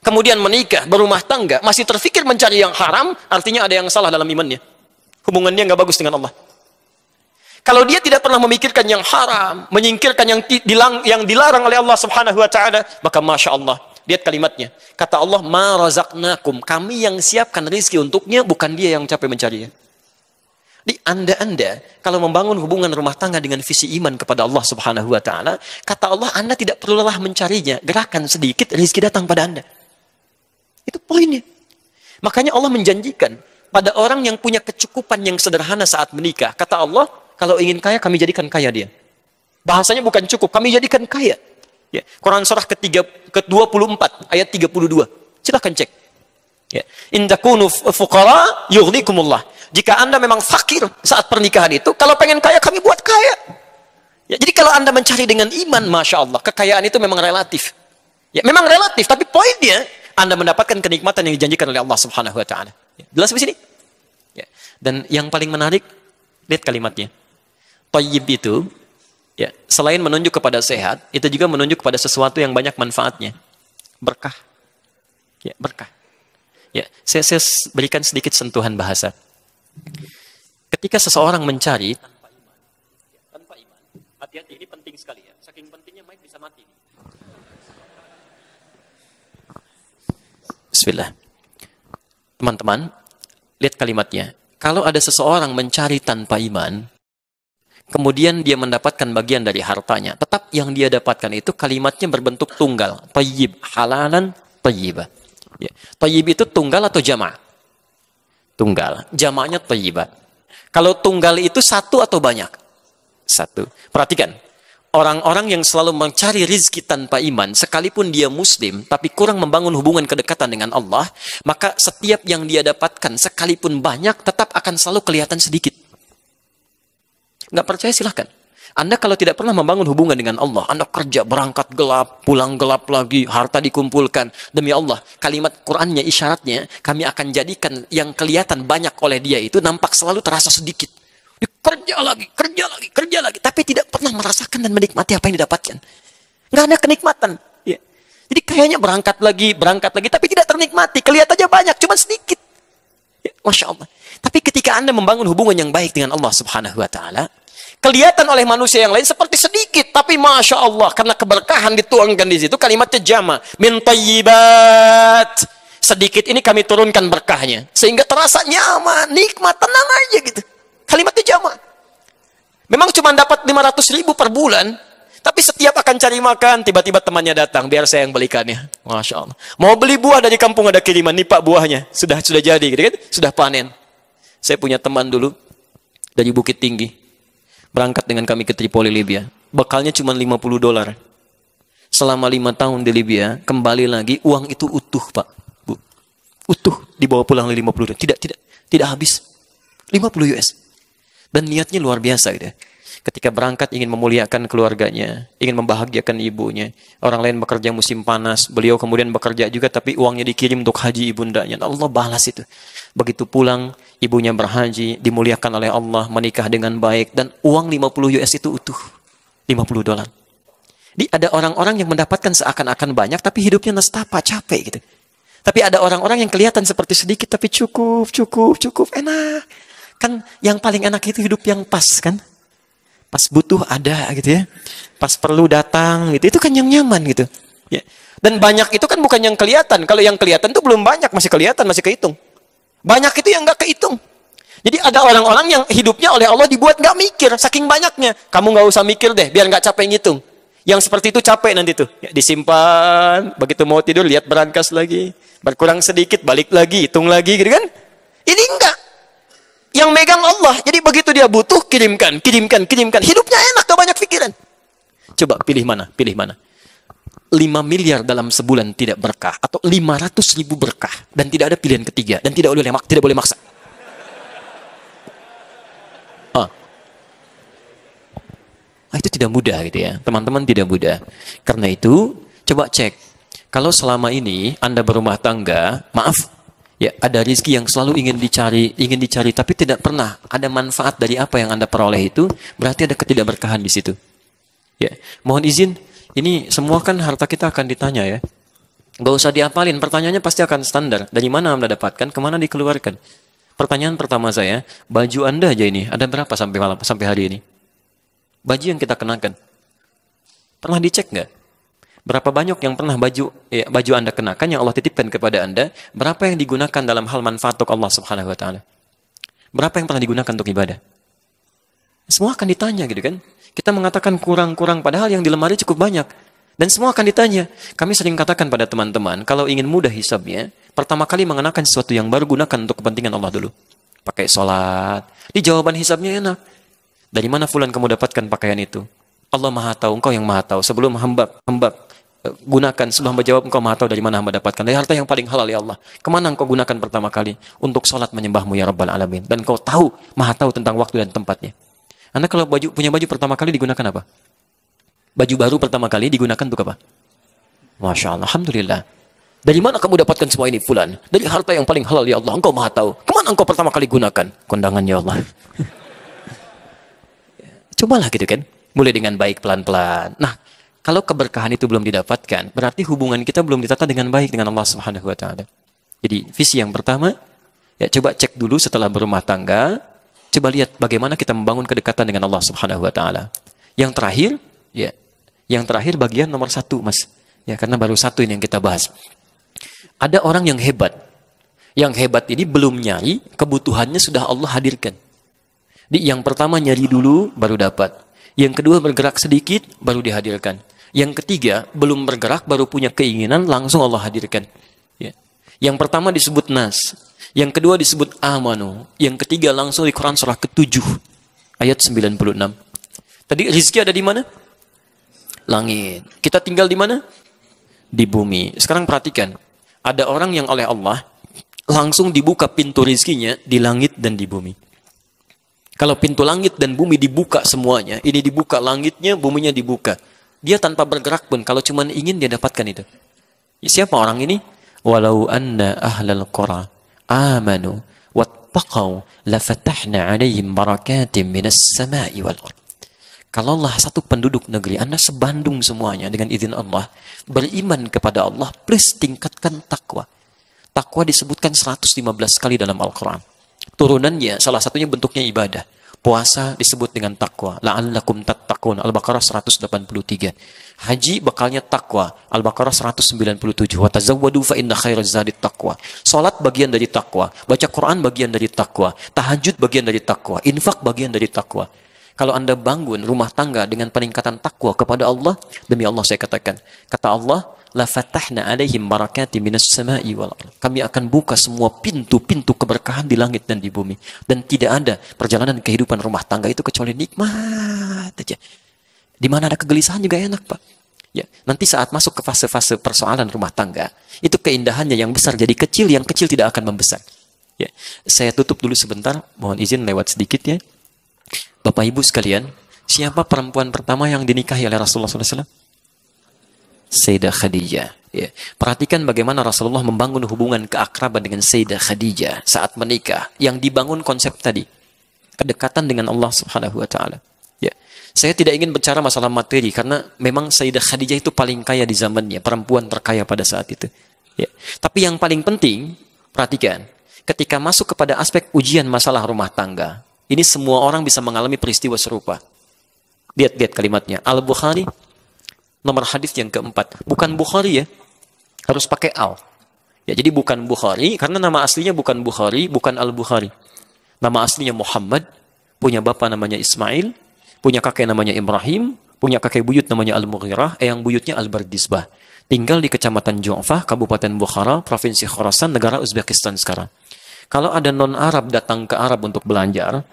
kemudian menikah, berumah tangga, masih terfikir mencari yang haram, artinya ada yang salah dalam imannya. Hubungan dia nggak bagus dengan Allah. Kalau dia tidak pernah memikirkan yang haram, menyingkirkan yang dilarang oleh Allah Subhanahu wa Ta'ala, maka Masya Allah, lihat kalimatnya. Kata Allah, ma razaqnakum, kami yang siapkan rezeki untuknya, bukan dia yang capek mencarinya. Di Anda kalau membangun hubungan rumah tangga dengan visi iman kepada Allah Subhanahu wa Ta'ala, kata Allah, Anda tidak perlu lelah mencarinya, gerakan sedikit, rezeki datang pada Anda. Itu poinnya. Makanya Allah menjanjikan pada orang yang punya kecukupan yang sederhana saat menikah. Kata Allah, kalau ingin kaya, kami jadikan kaya dia. Bahasanya bukan cukup, kami jadikan kaya. Ya. Quran surah ke-24, ayat 32. Silahkan cek. Ya. In takunu fuqara yughnikumullah. Jika Anda memang fakir saat pernikahan itu, kalau pengen kaya kami buat kaya. Ya, jadi kalau Anda mencari dengan iman, Masya Allah, kekayaan itu memang relatif. Ya, memang relatif, tapi poinnya Anda mendapatkan kenikmatan yang dijanjikan oleh Allah Subhanahu wa taala. Ya, jelas di sini? Ya. Dan yang paling menarik, lihat kalimatnya. Thayyib itu ya, selain menunjuk kepada sehat, itu juga menunjuk kepada sesuatu yang banyak manfaatnya. Berkah. Ya, berkah. Ya, saya berikan sedikit sentuhan bahasa. Ketika seseorang mencari tanpa iman, hati-hati, ini penting sekali ya. Saking pentingnya mic bisa mati. Bismillah. Teman-teman, lihat kalimatnya. Kalau ada seseorang mencari tanpa iman, kemudian dia mendapatkan bagian dari hartanya, tetap yang dia dapatkan itu kalimatnya berbentuk tunggal. Thayyib, halalan, thayyibah. Ya. Thayyib itu tunggal atau jama'? Tunggal. Jama'nya thayyibah. Kalau tunggal itu satu atau banyak? Satu. Perhatikan. Orang-orang yang selalu mencari rizki tanpa iman, sekalipun dia muslim, tapi kurang membangun hubungan kedekatan dengan Allah, maka setiap yang dia dapatkan, sekalipun banyak, tetap akan selalu kelihatan sedikit. Nggak percaya silahkan. Anda kalau tidak pernah membangun hubungan dengan Allah, Anda kerja, berangkat gelap, pulang gelap lagi, harta dikumpulkan. Demi Allah, kalimat Qur'annya, isyaratnya, kami akan jadikan yang kelihatan banyak oleh dia itu nampak selalu terasa sedikit. Kerja lagi, kerja lagi, kerja lagi. Tapi tidak pernah merasakan dan menikmati apa yang didapatkan. Nggak ada kenikmatan. Ya. Jadi kayaknya berangkat lagi, tapi tidak ternikmati. Kelihatannya banyak, cuma sedikit. Ya, Masya Allah. Tapi ketika Anda membangun hubungan yang baik dengan Allah Subhanahu wa Ta'ala, kelihatan oleh manusia yang lain seperti sedikit, tapi Masya Allah, karena keberkahan dituangkan di situ, kalimatnya jama, min thayyibat. Sedikit ini kami turunkan berkahnya, sehingga terasa nyaman, nikmat, tenang aja gitu. Kalimatnya jama. Memang cuma dapat 500.000 per bulan, tapi setiap akan cari makan, tiba-tiba temannya datang, biar saya yang belikannya. Masya Allah. Mau beli buah dari kampung ada kiriman, nih Pak buahnya, sudah jadi, gitu kan? Sudah panen. Saya punya teman dulu, dari Bukit Tinggi. Berangkat dengan kami ke Tripoli, Libya. Bekalnya cuma $50. Selama 5 tahun di Libya, kembali lagi, uang itu utuh, Pak. Bu. Utuh, dibawa pulang $50. Tidak habis. 50 US. Dan niatnya luar biasa gitu. Ketika berangkat ingin memuliakan keluarganya, ingin membahagiakan ibunya. Orang lain bekerja musim panas, beliau kemudian bekerja juga, tapi uangnya dikirim untuk haji ibundanya. Allah balas itu. Begitu pulang, ibunya berhaji, dimuliakan oleh Allah, menikah dengan baik, dan uang 50 US itu utuh. $50. Jadi ada orang-orang yang mendapatkan seakan-akan banyak, tapi hidupnya nestapa, capek gitu. Tapi ada orang-orang yang kelihatan seperti sedikit, tapi cukup, enak. Kan yang paling enak itu hidup yang pas kan. Pas butuh ada gitu ya. Pas perlu datang gitu. Itu kan yang nyaman gitu. Ya. Dan banyak itu kan bukan yang kelihatan. Kalau yang kelihatan itu belum banyak, masih kelihatan, masih kehitung. Banyak itu yang nggak kehitung. Jadi ada orang-orang yang hidupnya oleh Allah dibuat nggak mikir, saking banyaknya. Kamu nggak usah mikir deh, biar nggak capek ngitung. Yang seperti itu capek nanti tuh. Ya, disimpan, begitu mau tidur lihat berangkas lagi. Berkurang sedikit, balik lagi, hitung lagi gitu kan. Ini enggak. Yang megang Allah. Jadi begitu dia butuh, kirimkan. Hidupnya enak, gak banyak pikiran. Coba pilih mana? 5 miliar dalam sebulan tidak berkah. Atau 500.000 berkah. Dan tidak ada pilihan ketiga. Dan tidak boleh maksa. Itu tidak mudah gitu ya. Teman-teman tidak mudah. Karena itu, coba cek. Kalau selama ini Anda berumah tangga, maaf. Ya, ada rezeki yang selalu ingin dicari, tapi tidak pernah ada manfaat dari apa yang Anda peroleh itu, berarti ada ketidakberkahan di situ. Ya, mohon izin, ini semua kan harta kita akan ditanya ya. Gak usah diapalin, pertanyaannya pasti akan standar. Dari mana Anda dapatkan, kemana dikeluarkan? Pertanyaan pertama saya, baju Anda aja ini, ada berapa sampai hari ini? Baju yang kita kenakan. Pernah dicek nggak? Berapa banyak yang pernah baju Anda kenakan yang Allah titipkan kepada Anda, berapa yang digunakan dalam hal manfaat untuk Allah Subhanahu wa taala? Berapa yang pernah digunakan untuk ibadah? Semua akan ditanya gitu kan. Kita mengatakan kurang-kurang padahal yang di lemari cukup banyak. Dan semua akan ditanya. Kami sering katakan pada teman-teman, kalau ingin mudah hisabnya, pertama kali mengenakan sesuatu yang baru gunakan untuk kepentingan Allah dulu. Pakai sholat. Di jawaban hisabnya enak. Dari mana fulan kamu dapatkan pakaian itu? Allah Maha tahu, engkau yang Maha tahu. Sebelum hamba gunakan? Sebelum hamba jawab, engkau maha tahu dari mana hamba dapatkan. Dari harta yang paling halal ya Allah. Kemana engkau gunakan pertama kali? Untuk sholat menyembahmu ya Rabbal Alamin. Dan engkau tahu, maha tahu tentang waktu dan tempatnya. Anda kalau punya baju pertama kali digunakan apa? Baju baru pertama kali digunakan untuk apa? Masya Allah, Alhamdulillah. Dari mana kamu dapatkan semua ini, fulan? Dari harta yang paling halal ya Allah. Engkau maha tahu. Kemana engkau pertama kali gunakan? Kondangan ya Allah. Cobalah gitu kan. Mulai dengan baik pelan-pelan. Nah, kalau keberkahan itu belum didapatkan, berarti hubungan kita belum ditata dengan baik dengan Allah Subhanahu wa taala. Jadi, visi yang pertama, ya coba cek dulu setelah berumah tangga, coba lihat bagaimana kita membangun kedekatan dengan Allah Subhanahu wa taala. Yang terakhir, ya, yang terakhir bagian nomor 1, Mas. Ya, karena baru 1 ini yang kita bahas. Ada orang yang hebat. Yang hebat ini belum nyari, kebutuhannya sudah Allah hadirkan. Yang pertama nyari dulu, baru dapat. Yang kedua bergerak sedikit, baru dihadirkan. Yang ketiga, belum bergerak, baru punya keinginan, langsung Allah hadirkan. Ya. Yang pertama disebut nas. Yang kedua disebut amanu. Yang ketiga langsung di Quran surah ke-7. Ayat 96. Tadi rizki ada di mana? Langit. Kita tinggal di mana? Di bumi. Sekarang perhatikan. Ada orang yang oleh Allah langsung dibuka pintu rizkinya di langit dan di bumi. Kalau pintu langit dan bumi dibuka semuanya, ini dibuka langitnya, buminya dibuka. Dia tanpa bergerak pun, kalau cuma ingin dia dapatkan itu. Siapa orang ini? Walau anna ahlal qura amanu wattaqau lafatahna alaihim barakatim minas sama'i wal ardh. Kalaulah satu penduduk negeri, Anda sebandung semuanya dengan izin Allah, beriman kepada Allah, plus tingkatkan takwa. Takwa disebutkan 115 kali dalam Al-Quran. Turunannya, salah satunya bentuknya ibadah. Puasa disebut dengan takwa. La'allakum tattaqun. Al-Baqarah 183. Haji bekalnya takwa. Al-Baqarah 197. Wa tazawwadu fa inna khairaz zadit taqwa. Salat bagian dari takwa. Baca Quran bagian dari takwa. Tahajud bagian dari takwa. Infak bagian dari takwa. Kalau Anda bangun rumah tangga dengan peningkatan takwa kepada Allah, demi Allah saya katakan, kata Allah, la fatahna alaihim barakati minas sama'i wal ardh. Kami akan buka semua pintu-pintu keberkahan di langit dan di bumi, dan tidak ada perjalanan kehidupan rumah tangga itu kecuali nikmat aja. Di mana ada kegelisahan juga enak, Pak. Ya, nanti saat masuk ke fase-fase persoalan rumah tangga, itu keindahannya yang besar jadi kecil, yang kecil tidak akan membesar. Ya, saya tutup dulu sebentar, mohon izin lewat sedikit ya. Bapak Ibu sekalian, siapa perempuan pertama yang dinikahi oleh Rasulullah SAW? Sayyidah Khadijah. Ya. Perhatikan bagaimana Rasulullah membangun hubungan keakraban dengan Sayyidah Khadijah saat menikah. Yang dibangun konsep tadi, kedekatan dengan Allah Subhanahu wa taala. Ya. Saya tidak ingin bicara masalah materi karena memang Sayyidah Khadijah itu paling kaya di zamannya, perempuan terkaya pada saat itu. Ya. Tapi yang paling penting, perhatikan, ketika masuk kepada aspek ujian masalah rumah tangga, ini semua orang bisa mengalami peristiwa serupa. Lihat kalimatnya. Al-Bukhari, nomor hadis yang keempat. Bukan Bukhari ya. Harus pakai al. Ya, jadi bukan Bukhari, karena nama aslinya bukan Bukhari, bukan Al-Bukhari. Nama aslinya Muhammad, punya bapak namanya Ismail, punya kakek namanya Ibrahim, punya kakek buyut namanya Al-Mughirah, yang buyutnya Al-Bardisbah. Tinggal di Kecamatan Ju'fah, Kabupaten Bukhara, Provinsi Khorasan, negara Uzbekistan sekarang. Kalau ada non-Arab datang ke Arab untuk belajar,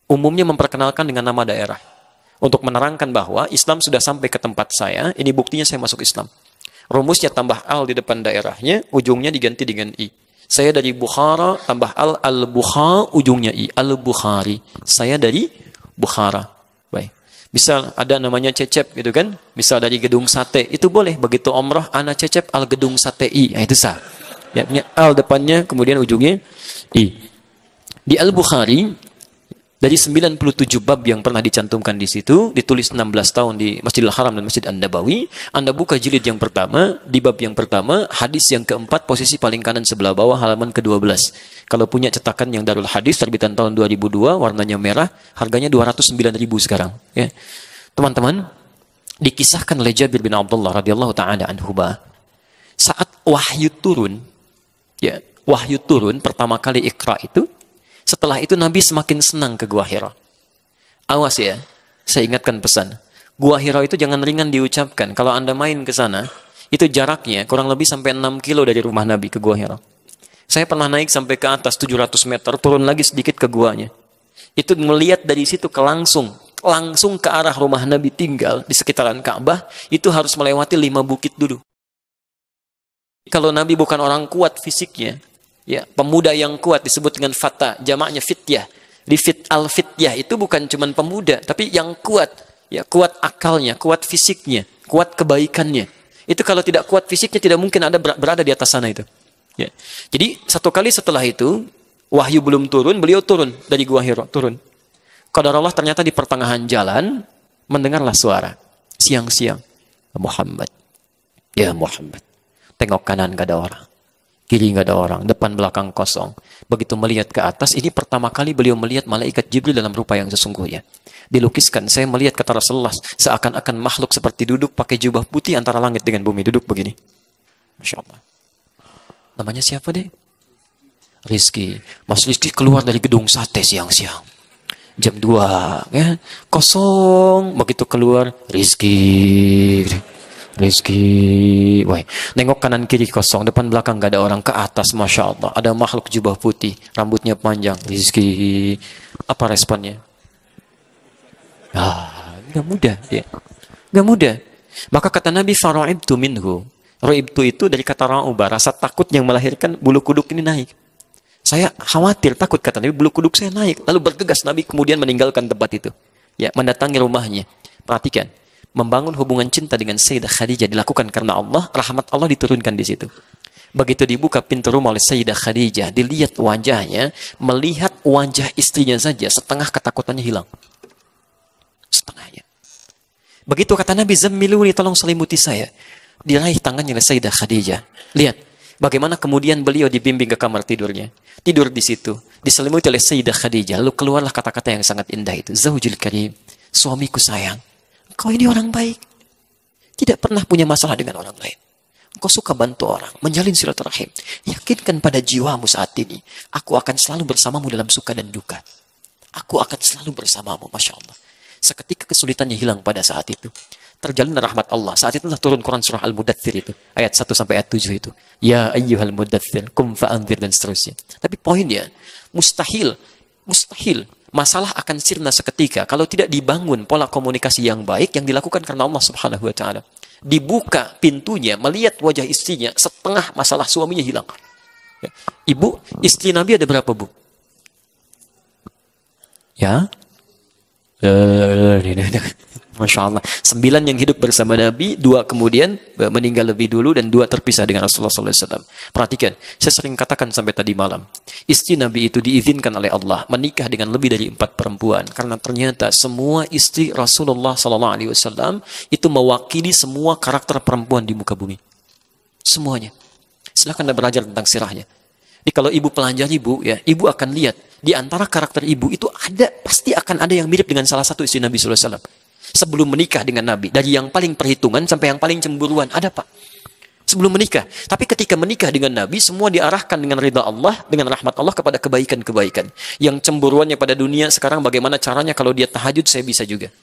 umumnya memperkenalkan dengan nama daerah. Untuk menerangkan bahwa Islam sudah sampai ke tempat saya, ini buktinya saya masuk Islam. Rumusnya tambah al di depan daerahnya, ujungnya diganti dengan i. Saya dari Bukhara, tambah al-Bukha, ujungnya i. Al-Bukhari. Saya dari Bukhara. Baik. Misal ada namanya Cecep gitu kan, misal dari Gedung Sate, itu boleh. Begitu umrah, ana Cecep al Gedung Sate i. Nah, itu sah. Ya, al depannya, kemudian ujungnya i. Di Al-Bukhari, dari 97 bab yang pernah dicantumkan di situ, ditulis 16 tahun di Masjidil Haram dan Masjid An-Nabawi. Anda buka jilid yang pertama, di bab yang pertama, hadis yang keempat, posisi paling kanan sebelah bawah, halaman ke-12. Kalau punya cetakan yang Darul Hadis, terbitan tahun 2002, warnanya merah, harganya 209.000 sekarang. Ya. Teman-teman, dikisahkan oleh Jabir bin Abdullah radhiyallahu ta'ala anhuma, saat wahyu turun, ya, wahyu turun pertama kali Iqra itu, setelah itu Nabi semakin senang ke Gua Hira. Awas ya, saya ingatkan pesan. Gua Hira itu jangan ringan diucapkan. Kalau Anda main ke sana, itu jaraknya kurang lebih sampai 6 kilo dari rumah Nabi ke Gua Hira. Saya pernah naik sampai ke atas 700 meter, turun lagi sedikit ke guanya. Itu melihat dari situ ke langsung langsung ke arah rumah Nabi tinggal di sekitaran Ka'bah, itu harus melewati 5 bukit dulu. Kalau Nabi bukan orang kuat fisiknya, ya, pemuda yang kuat disebut dengan fata, jamaknya fityah. Di al-fityah itu bukan cuma pemuda, tapi yang kuat, ya, kuat akalnya, kuat fisiknya, kuat kebaikannya. Itu kalau tidak kuat fisiknya tidak mungkin ada berada di atas sana itu. Ya. Jadi satu kali setelah itu wahyu belum turun, beliau turun dari Gua Hira, turun. Qadarullah ternyata di pertengahan jalan mendengarlah suara siang-siang, Muhammad, ya Muhammad. Tengok kanan gak ada orang, kiri gak ada orang, depan belakang kosong. Begitu melihat ke atas, ini pertama kali beliau melihat malaikat Jibril dalam rupa yang sesungguhnya. Dilukiskan, saya melihat kata Rasulullah, seakan-akan makhluk seperti duduk pakai jubah putih antara langit dengan bumi, duduk begini. Masya Allah. Namanya siapa deh? Rizki. Mas Rizki keluar dari gedung sate siang-siang. Jam 2, ya, kosong. Begitu keluar, Rizki. Wah, nengok kanan kiri kosong, depan belakang gak ada orang, ke atas Masya Allah ada makhluk jubah putih, rambutnya panjang, Rizki. Apa responnya? Gak mudah dia, gak mudah. Maka kata Nabi, fara'ibtu minhu. Ra'ibtu itu dari kata ra'uba, rasa takut yang melahirkan bulu kuduk ini naik. Saya khawatir, takut, kata Nabi, bulu kuduk saya naik. Lalu bergegas Nabi kemudian meninggalkan tempat itu, ya, mendatangi rumahnya. Perhatikan, membangun hubungan cinta dengan Sayyidah Khadijah dilakukan karena Allah, rahmat Allah diturunkan di situ. Begitu dibuka pintu rumah oleh Sayyidah Khadijah, dilihat wajahnya, melihat wajah istrinya saja, setengah ketakutannya hilang. Setengahnya. Begitu kata Nabi, zammiluni, tolong selimuti saya. Diraih tangannya oleh Sayyidah Khadijah. Lihat bagaimana kemudian beliau dibimbing ke kamar tidurnya. Tidur di situ, diselimuti oleh Sayyidah Khadijah. Lalu keluarlah kata-kata yang sangat indah itu. Zaujul karim, suamiku sayang. Kau ini orang baik, tidak pernah punya masalah dengan orang lain. Kau suka bantu orang, menjalin silaturahim. Yakinkan pada jiwamu saat ini, aku akan selalu bersamamu dalam suka dan duka. Aku akan selalu bersamamu, Masya Allah. Seketika kesulitannya hilang pada saat itu. Terjalin rahmat Allah. Saat itulah turun Quran surah Al-Mudaththir itu. Ayat 1 sampai ayat 7 itu. Ya ayyuhal mudaththir, kum fa'anzir, dan seterusnya. Tapi poinnya, mustahil. Masalah akan sirna seketika kalau tidak dibangun pola komunikasi yang baik yang dilakukan karena Allah Subhanahu wa taala. Dibuka pintunya, melihat wajah istrinya, setengah masalah suaminya hilang. Ya. Ibu, istri Nabi ada berapa, Bu? Ya? Masya Allah. 9 yang hidup bersama Nabi, 2 kemudian meninggal lebih dulu, dan 2 terpisah dengan Rasulullah SAW. Perhatikan, saya sering katakan sampai tadi malam, istri Nabi itu diizinkan oleh Allah menikah dengan lebih dari 4 perempuan, karena ternyata semua istri Rasulullah SAW itu mewakili semua karakter perempuan di muka bumi. Semuanya. Silahkan Anda belajar tentang sirahnya. Jadi kalau ibu pelajari, Bu, ya, ibu akan lihat di antara karakter ibu itu pasti akan ada yang mirip dengan salah satu istri Nabi SAW. Sebelum menikah dengan Nabi, dari yang paling perhitungan sampai yang paling cemburuan, ada, Pak. Sebelum menikah. Tapi ketika menikah dengan Nabi, semua diarahkan dengan ridha Allah, dengan rahmat Allah kepada kebaikan-kebaikan. Yang cemburuannya pada dunia, sekarang bagaimana caranya kalau dia tahajud, saya bisa juga.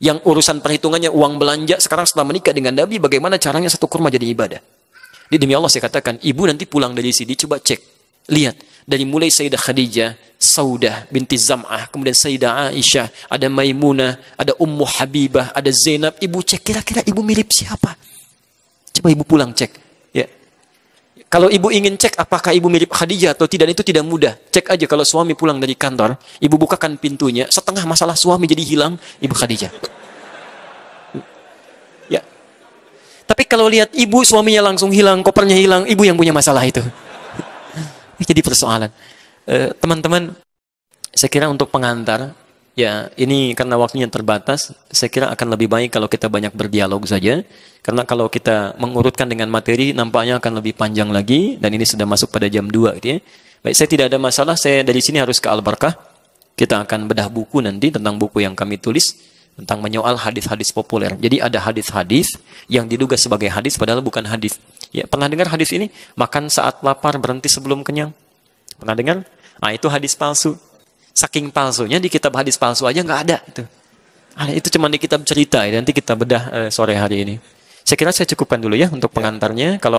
Yang urusan perhitungannya uang belanja, sekarang setelah menikah dengan Nabi, bagaimana caranya satu kurma jadi ibadah. Jadi demi Allah saya katakan, ibu nanti pulang dari sini, coba cek. Lihat. Dari mulai Sayyidah Khadijah, Saudah binti Zam'ah, kemudian Sayyidah Aisyah, ada Maimunah, ada Ummu Habibah, ada Zainab. Ibu cek kira-kira ibu mirip siapa? Coba ibu pulang cek. Ya. Kalau ibu ingin cek apakah ibu mirip Khadijah atau tidak, itu tidak mudah. Cek aja kalau suami pulang dari kantor, ibu bukakan pintunya, setengah masalah suami jadi hilang, ibu Khadijah. Ya. Tapi kalau lihat ibu, suaminya langsung hilang, kopernya hilang, ibu yang punya masalah itu. Jadi persoalan. Teman-teman, saya kira untuk pengantar, ya ini karena waktunya terbatas, saya kira akan lebih baik kalau kita banyak berdialog saja. Karena kalau kita mengurutkan dengan materi, nampaknya akan lebih panjang lagi, dan ini sudah masuk pada jam 2 gitu ya. Baik, saya tidak ada masalah, saya dari sini harus ke Al-Barkah. Kita akan bedah buku nanti tentang buku yang kami tulis, tentang menyoal hadis-hadis populer. Jadi ada hadis-hadis yang diduga sebagai hadis, padahal bukan hadis. Ya, pernah dengar hadis ini? Makan saat lapar, berhenti sebelum kenyang. Pernah dengar? Nah, itu hadis palsu. Saking palsunya di kitab hadis palsu aja nggak ada. Itu cuma di kitab cerita. Ya. Nanti kita bedah sore hari ini. Saya kira saya cukupkan dulu ya untuk pengantarnya. Kalau